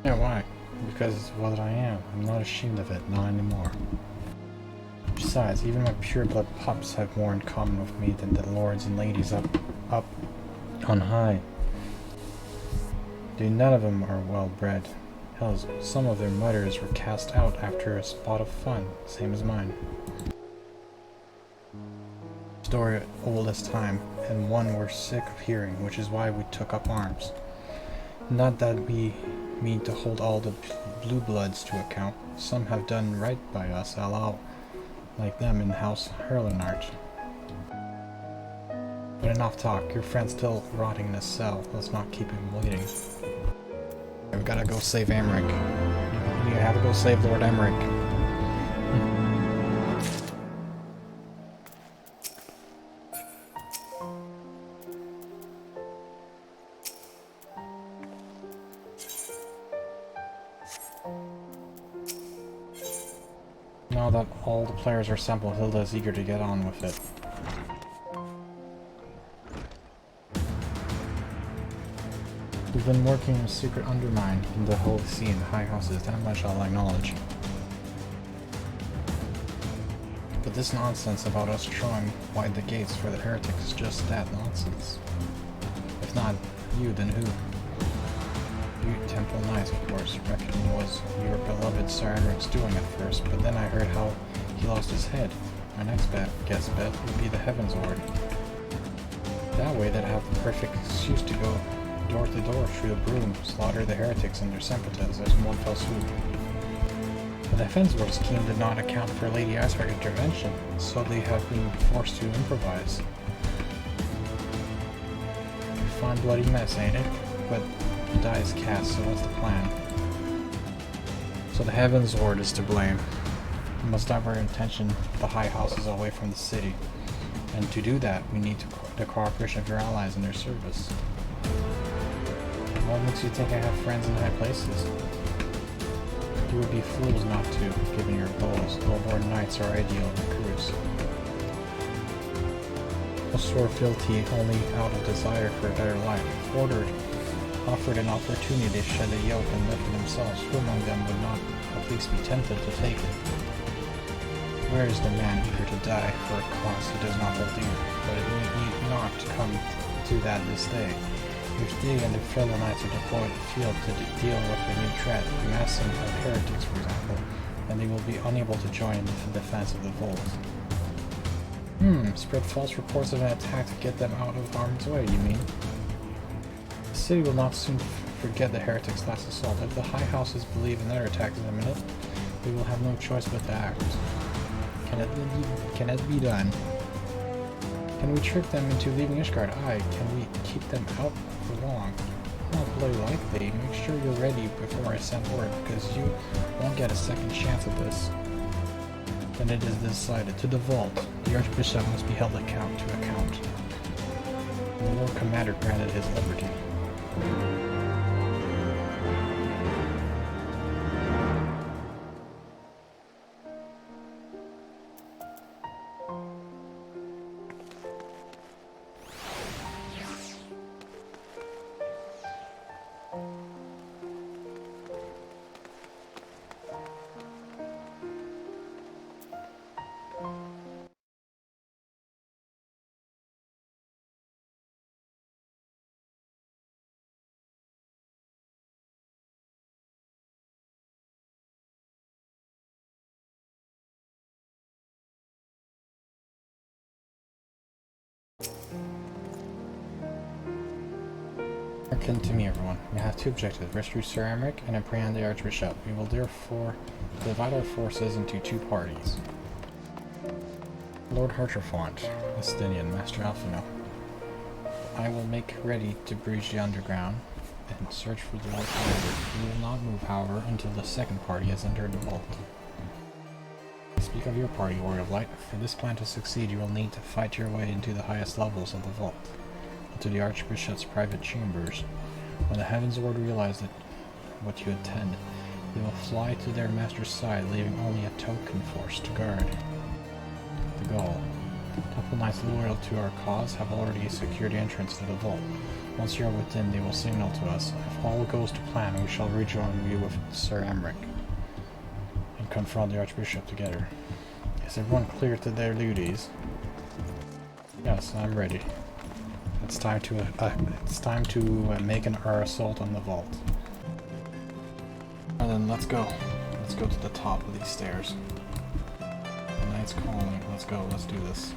Speaker 1: Yeah, why? Because it's what I am. I'm not ashamed of it, not anymore. Besides, even my pureblood pups have more in common with me than the lords and ladies up on high. Dude, none of them are well bred. Hell, some of their mothers were cast out after a spot of fun, same as mine. Story old as time, and one we're sick of hearing, which is why we took up arms. Not that we mean to hold all the blue bloods to account. Some have done right by us, allow, like them in House Herlenart. But enough talk, your friend's still rotting in a cell. Let's not keep him waiting. We gotta go save Emmerich. We have to go save Lord Emmerich. Now that all the players are assembled, Hilda is eager to get on with it. We've been working in a secret undermine in the Holy See and the High Houses, that much I'll acknowledge. But this nonsense about us throwing wide the gates for the heretics is just that nonsense. If not you, then who? You Temple Knights, of course, reckoning was your beloved Sir Emerich's doing at first, but then I heard how he lost his head. My next guess bet would be the Heavens Ward. That way they'd have the perfect excuse to go door to door through the broom, slaughter the heretics and their sympathizers in one fell swoop. But the Heavens Ward's scheme did not account for Lady Isgard's intervention, so they have been forced to improvise. A fine bloody mess, ain't it? But the die is cast, so what's the plan? So the Heavens Ward is to blame. We must divert our attention of the high houses away from the city. And to do that, we need the cooperation of your allies in their service. What makes you think I have friends in high places? You would be fools not to, given your goals. Lowborn knights are ideal recruits. Most were fealty only out of desire for a better life. Offered an opportunity to shed the yoke and live for themselves, who among them would not at least be tempted to take it? swears the man eager to die for a cause he does not hold dear, but it need not come to that this day. If they and their fellow knights are deployed in the field to deal with a new threat, a massing of heretics, for example, then they will be unable to join in the defense of the vault. Spread false reports of an attack to get them out of harm's way, you mean? The city will not soon forget the heretics' last assault. If the high houses believe another attack is imminent, we will have no choice but to act. Can it be done? Can we trick them into leaving Ishgard? Aye. Can we keep them out for long? Not very likely. Make sure you're ready before I send word, because you won't get a second chance at this. Then it is decided. To the vault. The Archbishop must be held to account. The Lord Commander granted his liberty. Hearken to me, everyone. We have two objectives: rescue Sir Emmerich and apprehend the Archbishop. We will therefore divide our forces into two parties. Lord Hartrefont, Estinian, Master Alphino. I will make ready to breach the underground and search for the Lord Commander. We will not move, however, until the second party has entered the vault. Speak of your party, Warrior of Light. For this plan to succeed, you will need to fight your way into the highest levels of the vault, to the Archbishop's private chambers. When the Heaven's Ward realize that what you intend, they will fly to their master's side, leaving only a token force to guard. The goal. Temple Knights loyal to our cause have already secured entrance to the vault. Once you are within, they will signal to us. If all goes to plan, we shall rejoin you with Sir Emmerich and confront the Archbishop together. Is everyone clear to their duties? Yes, I'm ready. It's time to make our assault on the vault. And then let's go. Let's go to the top of these stairs. The knight's calling. Let's go. Let's do this.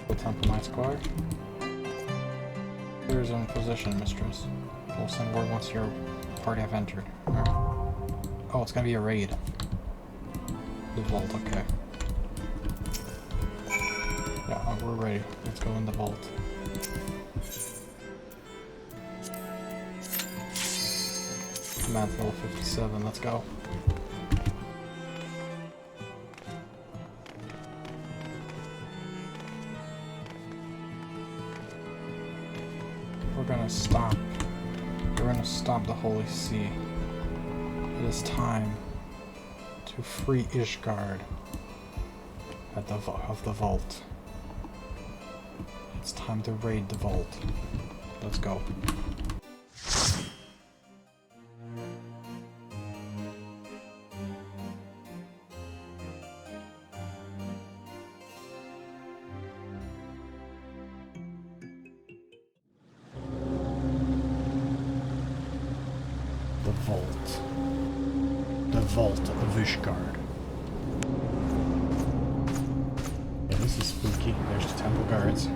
Speaker 1: The Temple Knight Squire. Clears in position, mistress. We'll send word once your party have entered. Right. Oh, it's gonna be a raid. The vault, okay. Yeah, we're ready. Let's go in the vault. Command level 57, let's go. We're gonna stop the Holy See. It is time to free Ishgard of the vault. It's time to raid the vault. Let's go. The vault of Ishgard. Yeah, this is spooky. There's the temple guards.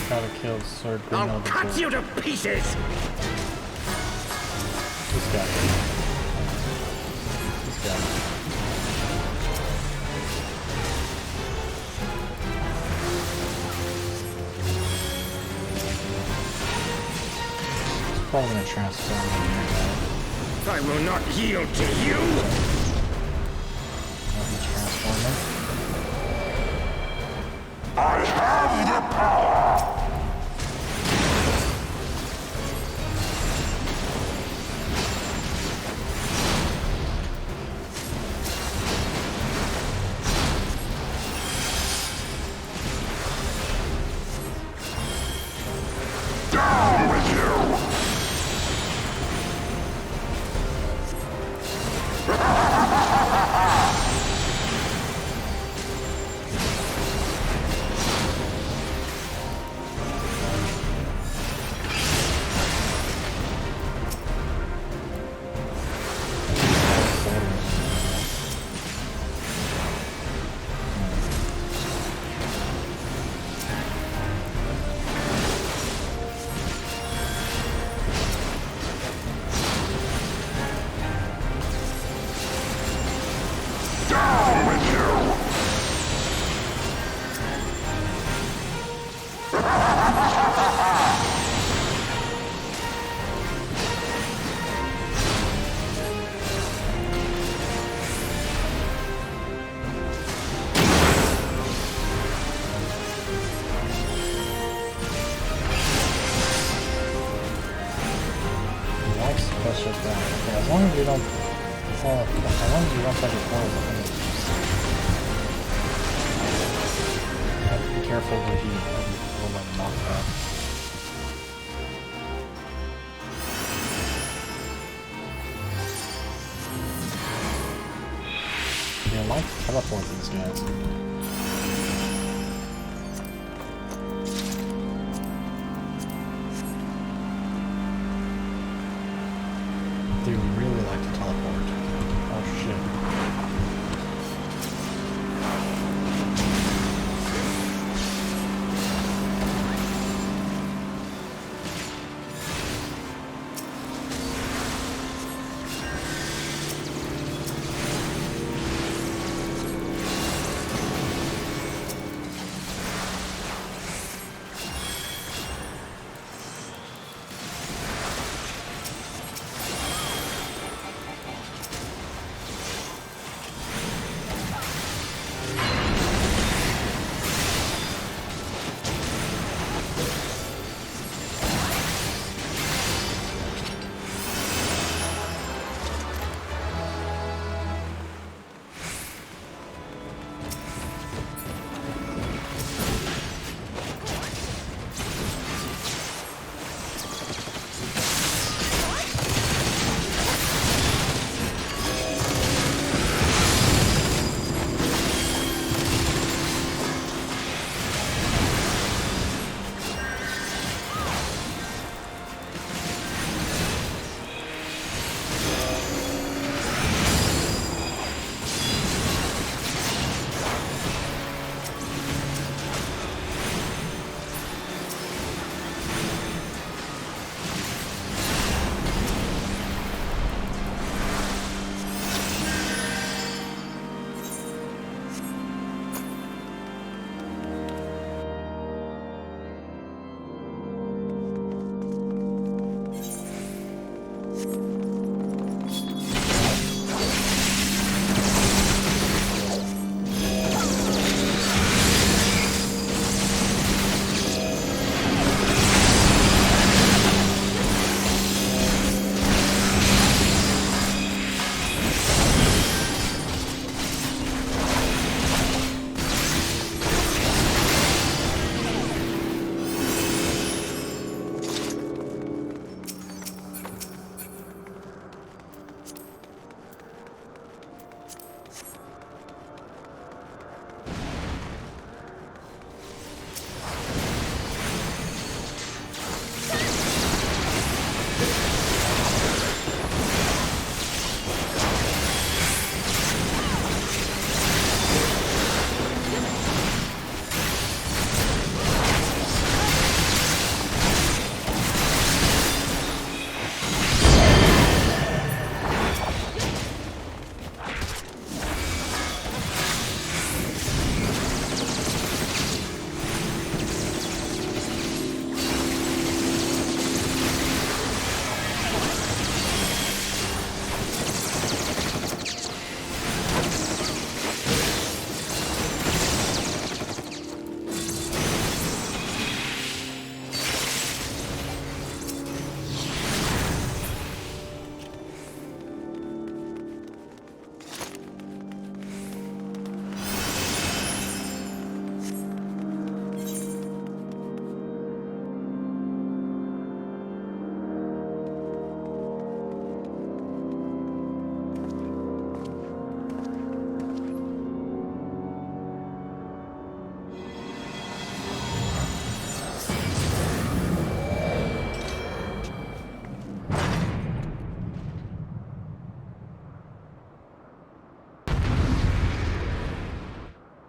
Speaker 1: Gotta kill Sword
Speaker 13: I'll cut you to pieces!
Speaker 1: This guy. This guy. He's probably gonna transform in here.
Speaker 13: I will not yield to you!
Speaker 1: He's transforming.
Speaker 13: I have the power! Down with you! Down with you!
Speaker 1: Like special down. Okay, as long as you don't fall, as long as you don't touch your portal behind it. You have to be careful with you will like knock out. Yeah, like teleport these guys. They really like to teleport. Oh shit.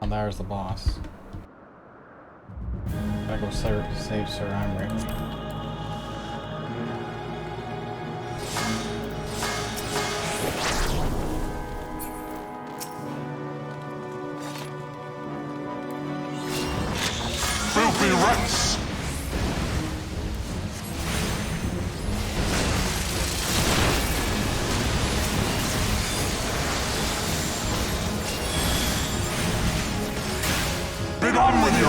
Speaker 1: Oh, there's the boss. Gotta go save Sir Imric.
Speaker 16: Filthy rats! Get on with you!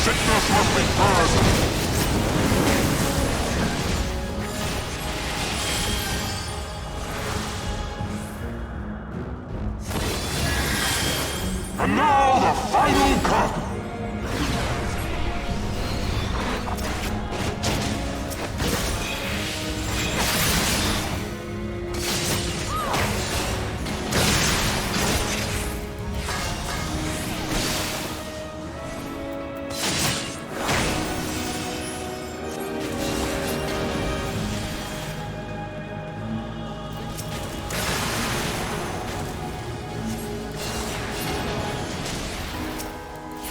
Speaker 16: Sickness must be purged! And now the final cut!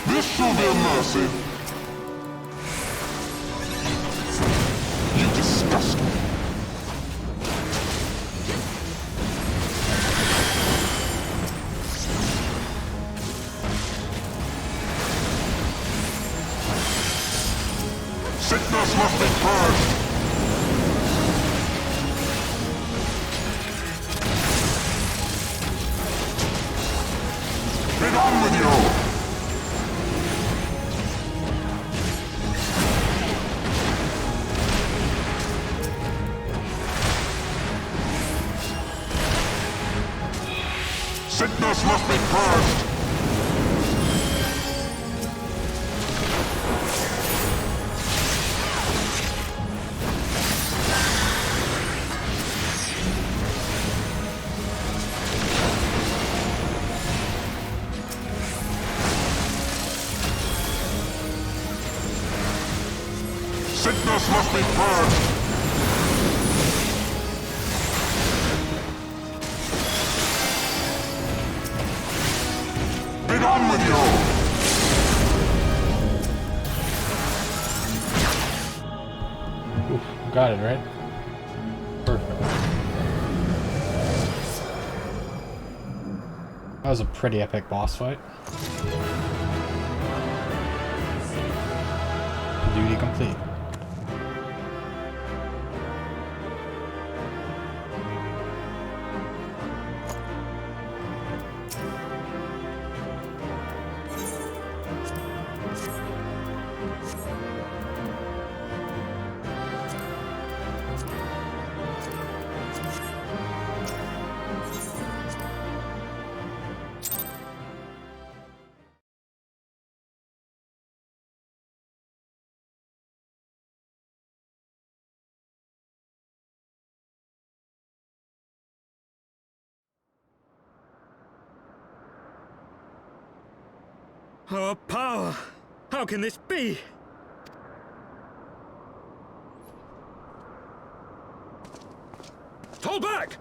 Speaker 16: This shall be a mercy. You disgust me. Sickness must be purged. Get on with you! Sickness must be purged! Sickness must be purged! Get on with you!
Speaker 1: Oof, got it, right? Perfect. That was a pretty epic boss fight. Duty complete.
Speaker 9: Our power! How can this be? Fall back!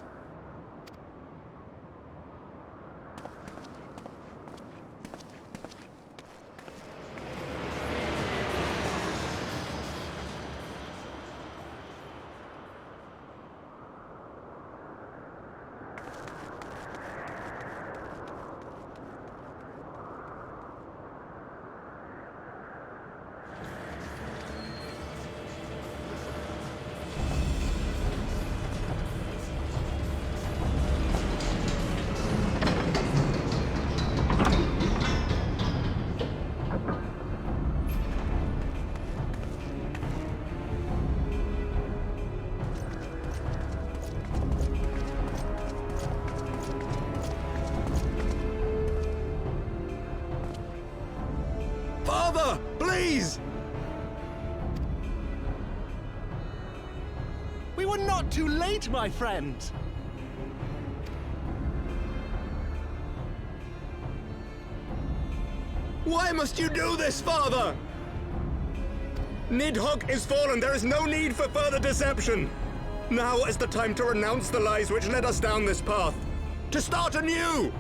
Speaker 7: We were not too late, my friend!
Speaker 9: Why must you do this, Father? Nidhogg is fallen. There is no need for further deception. Now is the time to renounce the lies which led us down this path. To start anew!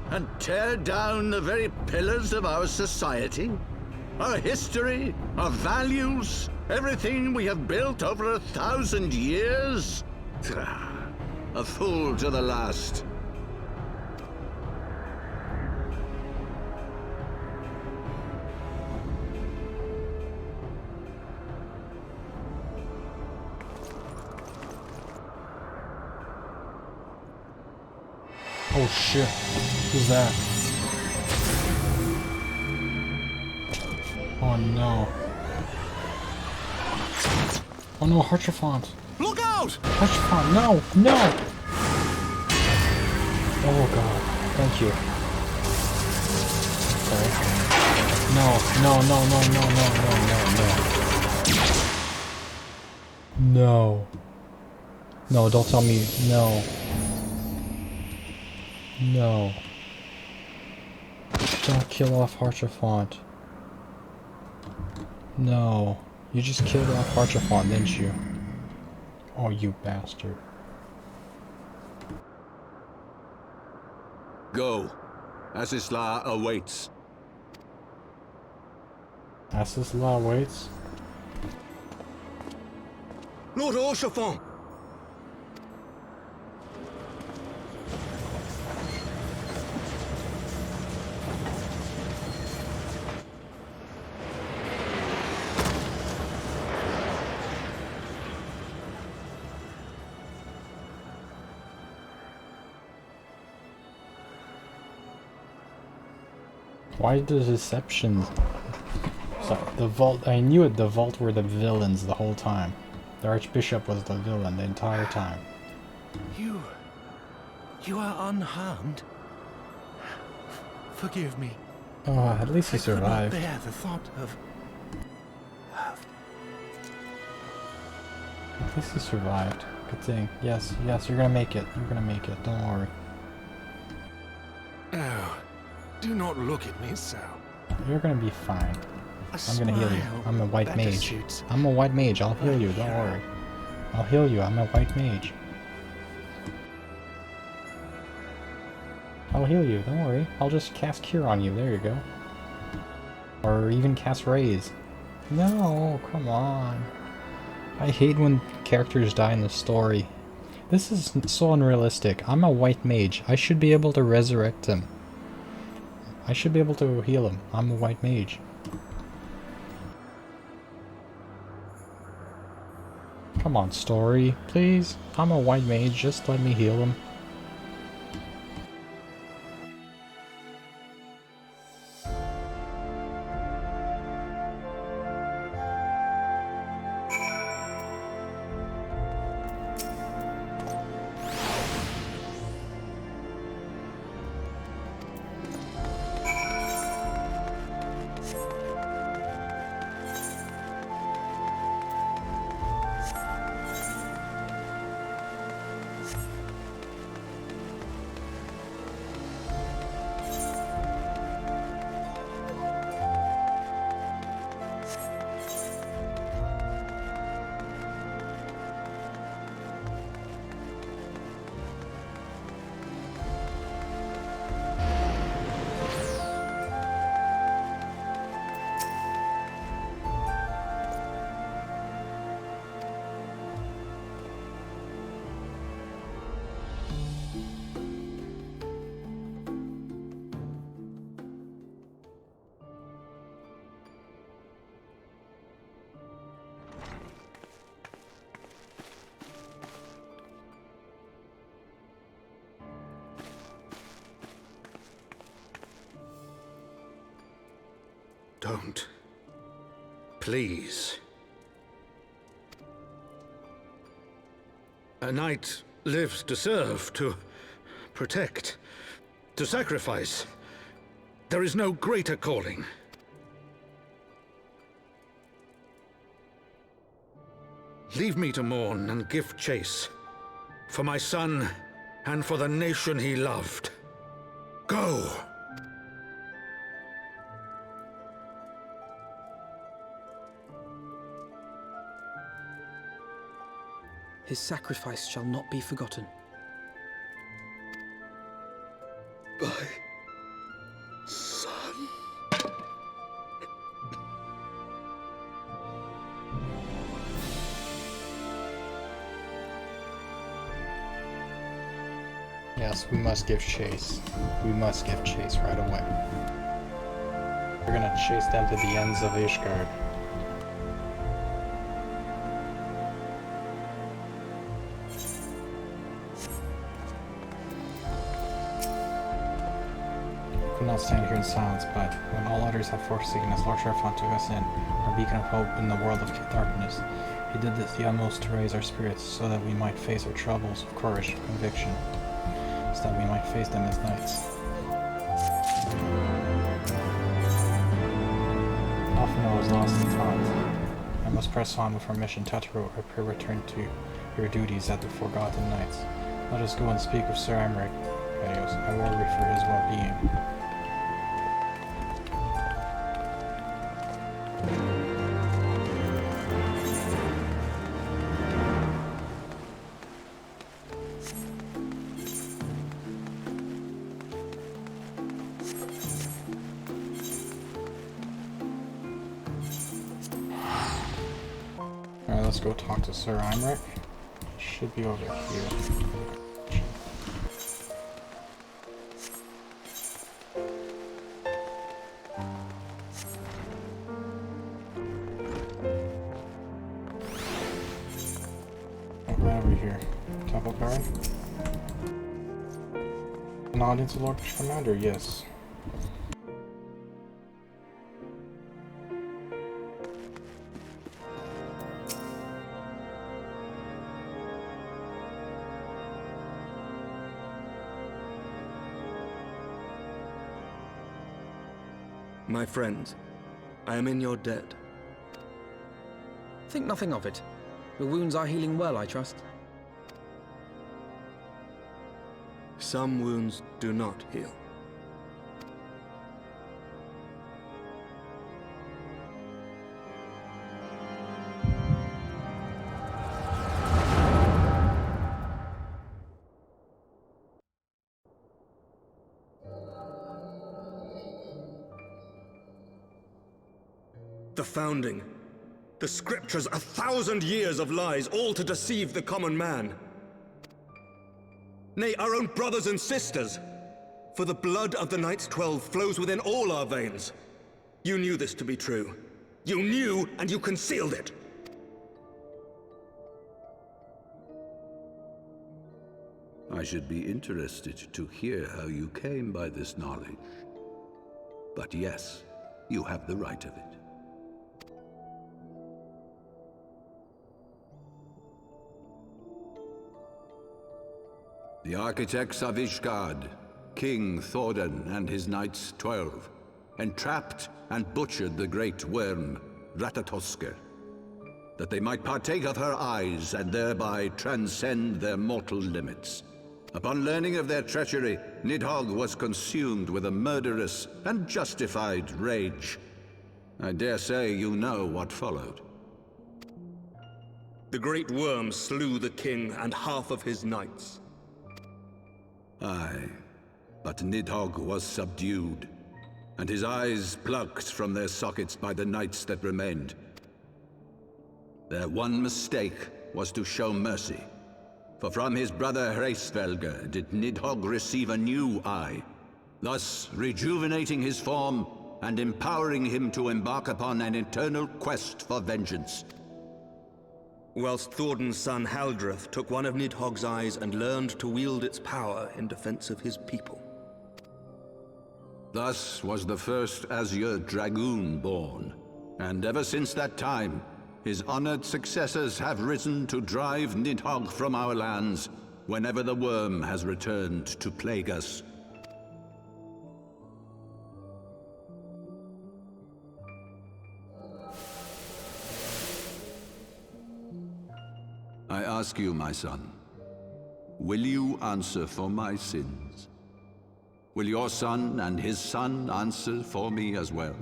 Speaker 5: And tear down the very pillars of our society? Our history, our values, everything we have built over 1,000 years? A fool to the last.
Speaker 1: Oh shit. Who's that? Oh no. Oh no, Harchafont.
Speaker 7: Look out!
Speaker 1: Harchafont, no! No! Oh god. Thank you. Okay. No, no, no, no, no, no, no, no, no. No. No, don't tell me no. No. Don't kill off Harchafont. No. You just killed off Harchafont, didn't you? Oh, you bastard.
Speaker 5: Go. Asisla awaits.
Speaker 1: Asisla waits?
Speaker 9: Lord Orchafont!
Speaker 1: Why the deception? So, the vault, I knew it, the vault were the villains the whole time. The Archbishop was the villain the entire time.
Speaker 7: You are unharmed? Forgive me.
Speaker 1: Oh, at least he survived.
Speaker 7: I could not bear the thought of...
Speaker 1: At least he survived. Good thing. Yes, yes, you're gonna make it. You're gonna make it. Don't worry.
Speaker 7: Oh, do not look at me so.
Speaker 1: You're gonna be fine. I'm gonna heal you. I'm a white mage. I'm a white mage. I'll heal you. Don't worry. I'll heal you. I'm a white mage. I'll heal you. Don't worry. I'll just cast Cure on you. There you go. Or even cast Raise. No, come on. I hate when characters die in the story. This is so unrealistic. I'm a white mage. I should be able to resurrect him. I should be able to heal him. I'm a white mage. Come on, story. Please. I'm a white mage. Just let me heal him.
Speaker 8: Don't. Please. A knight lives to serve, to protect, to sacrifice. There is no greater calling. Leave me to mourn and give chase. For my son, and for the nation he loved. Go!
Speaker 10: His sacrifice shall not be forgotten.
Speaker 9: My son.
Speaker 1: Yes, we must give chase. We must give chase right away. We're gonna chase them to the ends of Ishgard. We could not stand here in silence, but when all others have forsaken us, Lord Sharfan took us in, our beacon of hope in the world of darkness. He did this the utmost to raise our spirits, so that we might face our troubles with courage and conviction. So that we might face them as knights. Often I was lost in thought. I must press on with our mission. Tataru, I pray return to your duties at the Forgotten Knights. Let us go and speak with Sir Emmerich. I worry for his well-being. Alright, let's go talk to Sir Emmerich. Should be over here. Right over here. Temple guard. Nod into Lord Commander, yes.
Speaker 9: My friends, I am in your debt.
Speaker 10: Think nothing of it. Your wounds are healing well, I trust.
Speaker 9: Some wounds do not heal. The founding, the scriptures, 1,000 years of lies, all to deceive the common man. Nay, our own brothers and sisters. For the blood of the Knights 12 flows within all our veins. You knew this to be true. You knew, and you concealed it.
Speaker 5: I should be interested to hear how you came by this knowledge. But yes, you have the right of it. The architects of Ishgard, King Thordan and his Knights 12, entrapped and butchered the great worm, Ratatosker, that they might partake of her eyes and thereby transcend their mortal limits. Upon learning of their treachery, Nidhogg was consumed with a murderous and justified rage. I dare say you know what followed.
Speaker 9: The great worm slew the king and half of his knights.
Speaker 5: Aye, but Nidhogg was subdued, and his eyes plucked from their sockets by the knights that remained. Their one mistake was to show mercy, for from his brother Hreisvelger did Nidhogg receive a new eye, thus rejuvenating his form and empowering him to embark upon an eternal quest for vengeance.
Speaker 9: Whilst Thordan's son Haldreth took one of Nidhogg's eyes and learned to wield its power in defense of his people.
Speaker 5: Thus was the first Azure Dragoon born, and ever since that time, his honored successors have risen to drive Nidhogg from our lands whenever the worm has returned to plague us.
Speaker 17: I ask you, my son, will you answer for my sins? Will your son and his son answer for me as well?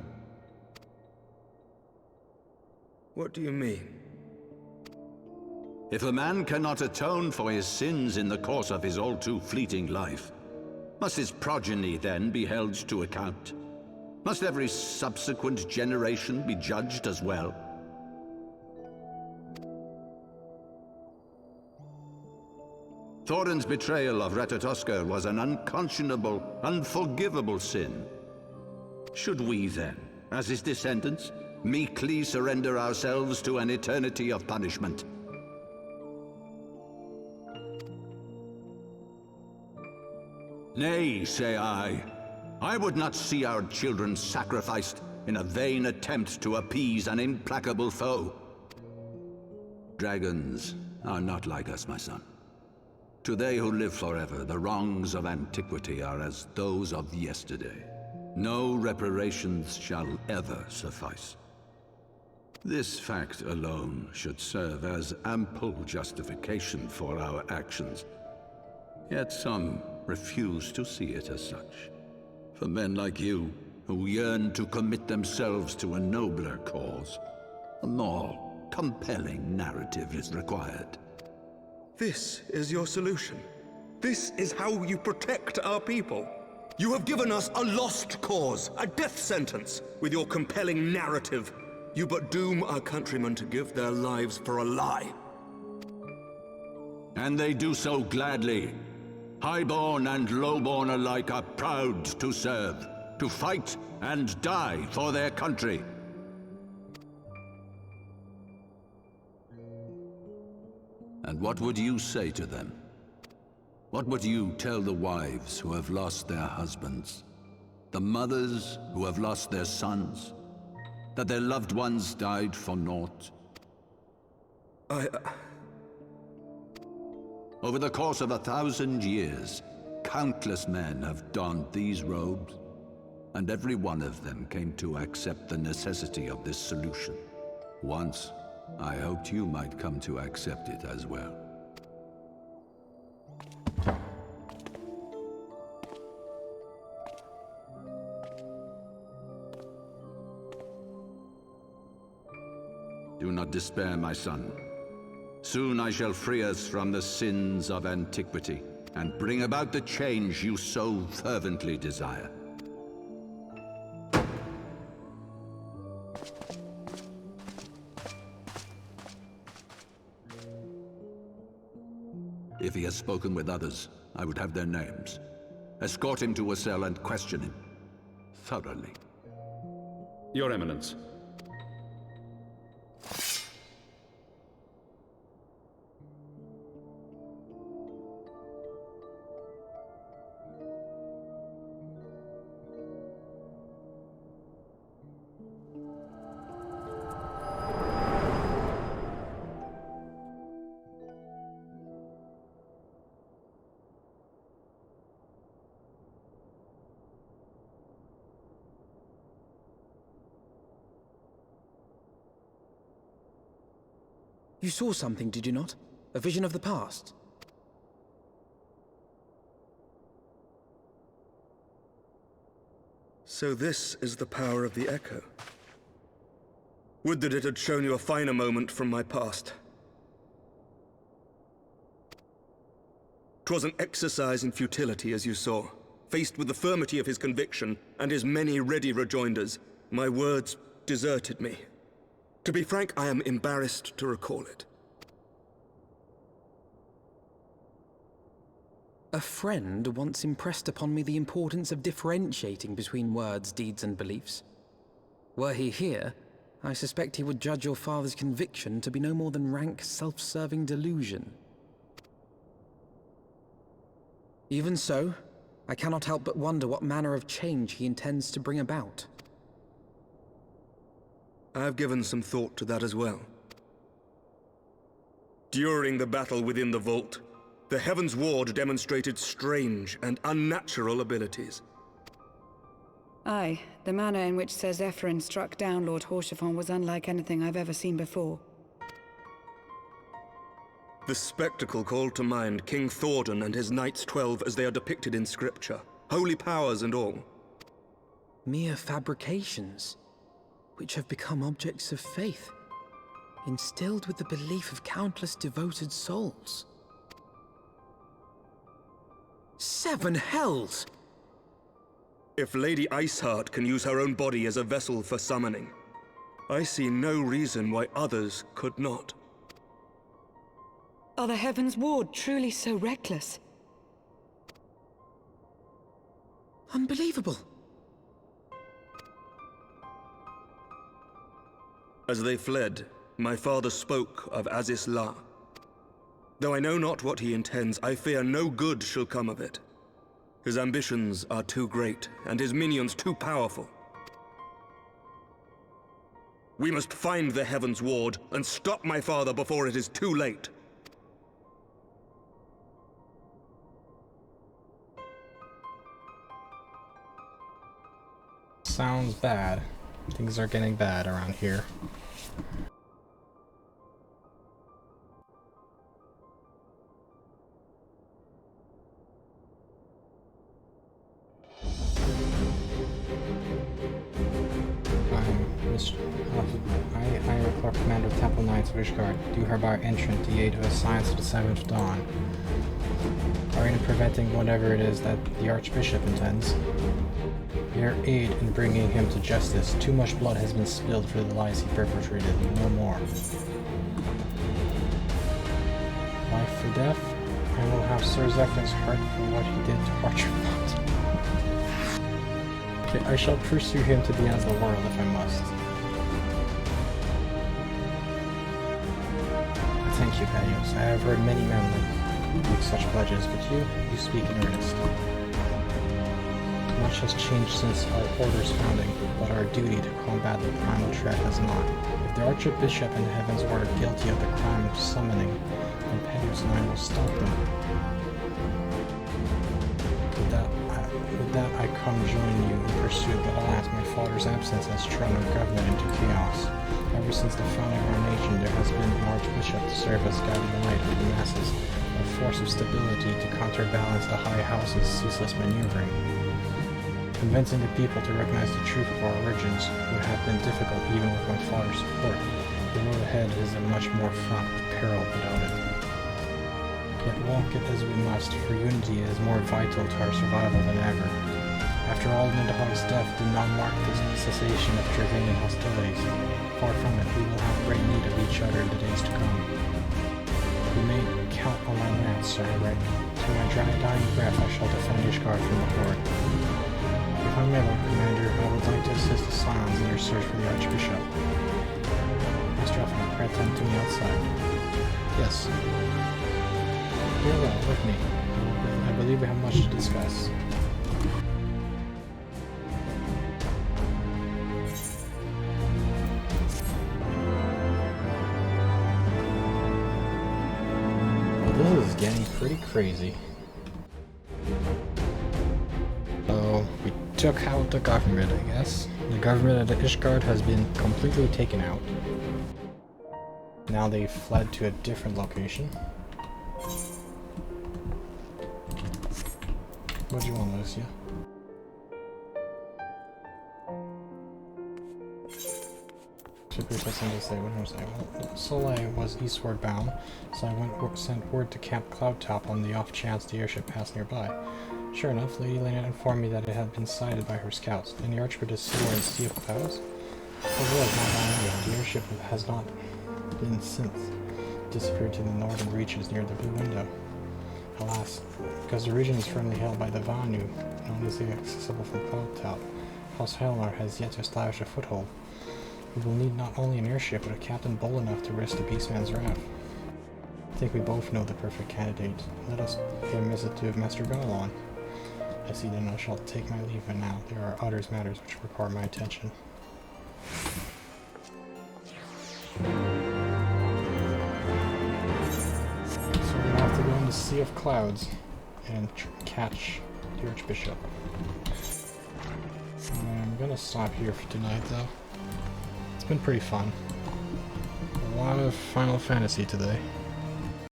Speaker 9: What do you mean?
Speaker 17: If a man cannot atone for his sins in the course of his all-too-fleeting life, must his progeny then be held to account? Must every subsequent generation be judged as well? Thorin's betrayal of Retatoskr was an unconscionable, unforgivable sin. Should we then, as his descendants, meekly surrender ourselves to an eternity of punishment? Nay, say I. I would not see our children sacrificed in a vain attempt to appease an implacable foe. Dragons are not like us, my son. To they who live forever, the wrongs of antiquity are as those of yesterday. No reparations shall ever suffice. This fact alone should serve as ample justification for our actions. Yet some refuse to see it as such. For men like you, who yearn to commit themselves to a nobler cause, a more compelling narrative is required.
Speaker 9: This is your solution. This is how you protect our people. You have given us a lost cause, a death sentence. With your compelling narrative, you but doom our countrymen to give their lives for a lie.
Speaker 17: And they do so gladly. Highborn and lowborn alike are proud to serve, to fight and die for their country. And what would you say to them? What would you tell the wives who have lost their husbands? The mothers who have lost their sons? That their loved ones died for naught? Over the course of 1,000 years, countless men have donned these robes, and every one of them came to accept the necessity of this solution. Once, I hoped you might come to accept it as well. Do not despair, my son. Soon I shall free us from the sins of antiquity and bring about the change you so fervently desire. If he has spoken with others, I would have their names. Escort him to a cell and question him thoroughly.
Speaker 4: Your Eminence.
Speaker 10: You saw something, did you not? A vision of the past?
Speaker 9: So this is the power of the Echo. Would that it had shown you a finer moment from my past. 'Twas an exercise in futility, as you saw. Faced with the firmity of his conviction and his many ready rejoinders, my words deserted me. To be frank, I am embarrassed to recall it.
Speaker 10: A friend once impressed upon me the importance of differentiating between words, deeds, and beliefs. Were he here, I suspect he would judge your father's conviction to be no more than rank self-serving delusion. Even so, I cannot help but wonder what manner of change he intends to bring about.
Speaker 9: I've given some thought to that as well. During the battle within the vault, the Heaven's Ward demonstrated strange and unnatural abilities.
Speaker 11: Aye, the manner in which Sir Zephyrin struck down Lord Haurchefant was unlike anything I've ever seen before.
Speaker 9: The spectacle called to mind King Thornton and his Knights 12 as they are depicted in scripture. Holy powers and all.
Speaker 10: Mere fabrications, which have become objects of faith, instilled with the belief of countless devoted souls. 7 hells!
Speaker 9: If Lady Iceheart can use her own body as a vessel for summoning, I see no reason why others could not.
Speaker 11: Are the Heaven's Ward truly so reckless?
Speaker 10: Unbelievable.
Speaker 9: As they fled, my father spoke of Aziz La. Though I know not what he intends, I fear no good shall come of it. His ambitions are too great, and his minions too powerful. We must find the Heaven's Ward and stop my father before it is too late.
Speaker 1: Sounds bad. Things are getting bad around here. I am Clark, Commander of Temple Knights of Ishgard, do hereby entrant the aid of the Science of the Seventh Dawn. Are in preventing whatever it is that the Archbishop intends. Your aid in bringing him to justice. Too much blood has been spilled for the lies he perpetrated. No more. Life for death? I will have Sir Zephyr's heart for what he did to Archibald. Okay, I shall pursue him to the end of the world if I must. Thank you, Pelios. I have heard many men make such pledges, but you speak in earnest. Much has changed since our Order's founding, but our duty to combat the primal threat has not. If the Archbishop and the Heavens Ward are guilty of the crime of summoning, then Pelios and I will stop them. With that I come join you in pursuit, but alas, my father's absence has thrown our government into chaos. Ever since the founding of our nation, there has been an Archbishop to serve as guiding light of the masses, a force of stability to counterbalance the High House's ceaseless maneuvering. Convincing the people to recognize the truth of our origins would have been difficult even with my father's support. The road ahead is a much more fraught with peril without it. Yet walk it as we must, for unity is more vital to our survival than ever. After all, Nidhogg's death did not mark the cessation of Travainian hostilities. Far from it, we will have great need of each other in the days to come. You may count on my lance, sir, right? To my dying breath I shall defend Ishgard from the Horde. If I may, Lord Commander, I would like to assist the Scions in their search for the Archbishop. Master Elfman, pray attend to me outside. Yes. Farewell, with me. I believe we have much to discuss. Well, this is getting pretty crazy. So, we took out the government, I guess. The government of Ishgard has been completely taken out. Now they've fled to a different location. What do you want, Lucia? Well, Soleil was eastward bound, so I sent word to Camp Cloudtop on the off chance the airship passed nearby. Sure enough, Lady Lena informed me that it had been sighted by her scouts. And the Archbishop is somewhere in the Sea of Clouds? It was not on yet. The airship has not been since disappeared to the northern reaches near the Blue Window. Alas, because the region is firmly held by the Vanu, and only accessible from Cloudtop, House Helmar has yet to establish a foothold. We will need not only an airship, but a captain bold enough to risk the Beastman's wrath. I think we both know the perfect candidate. Let us pay a visit to Master Garlon. I see then I shall take my leave, and now there are other matters which require my attention. So we're gonna have to go in the Sea of Clouds and catch the Archbishop. I'm gonna stop here for tonight, though. It's been pretty fun. A lot of Final Fantasy today.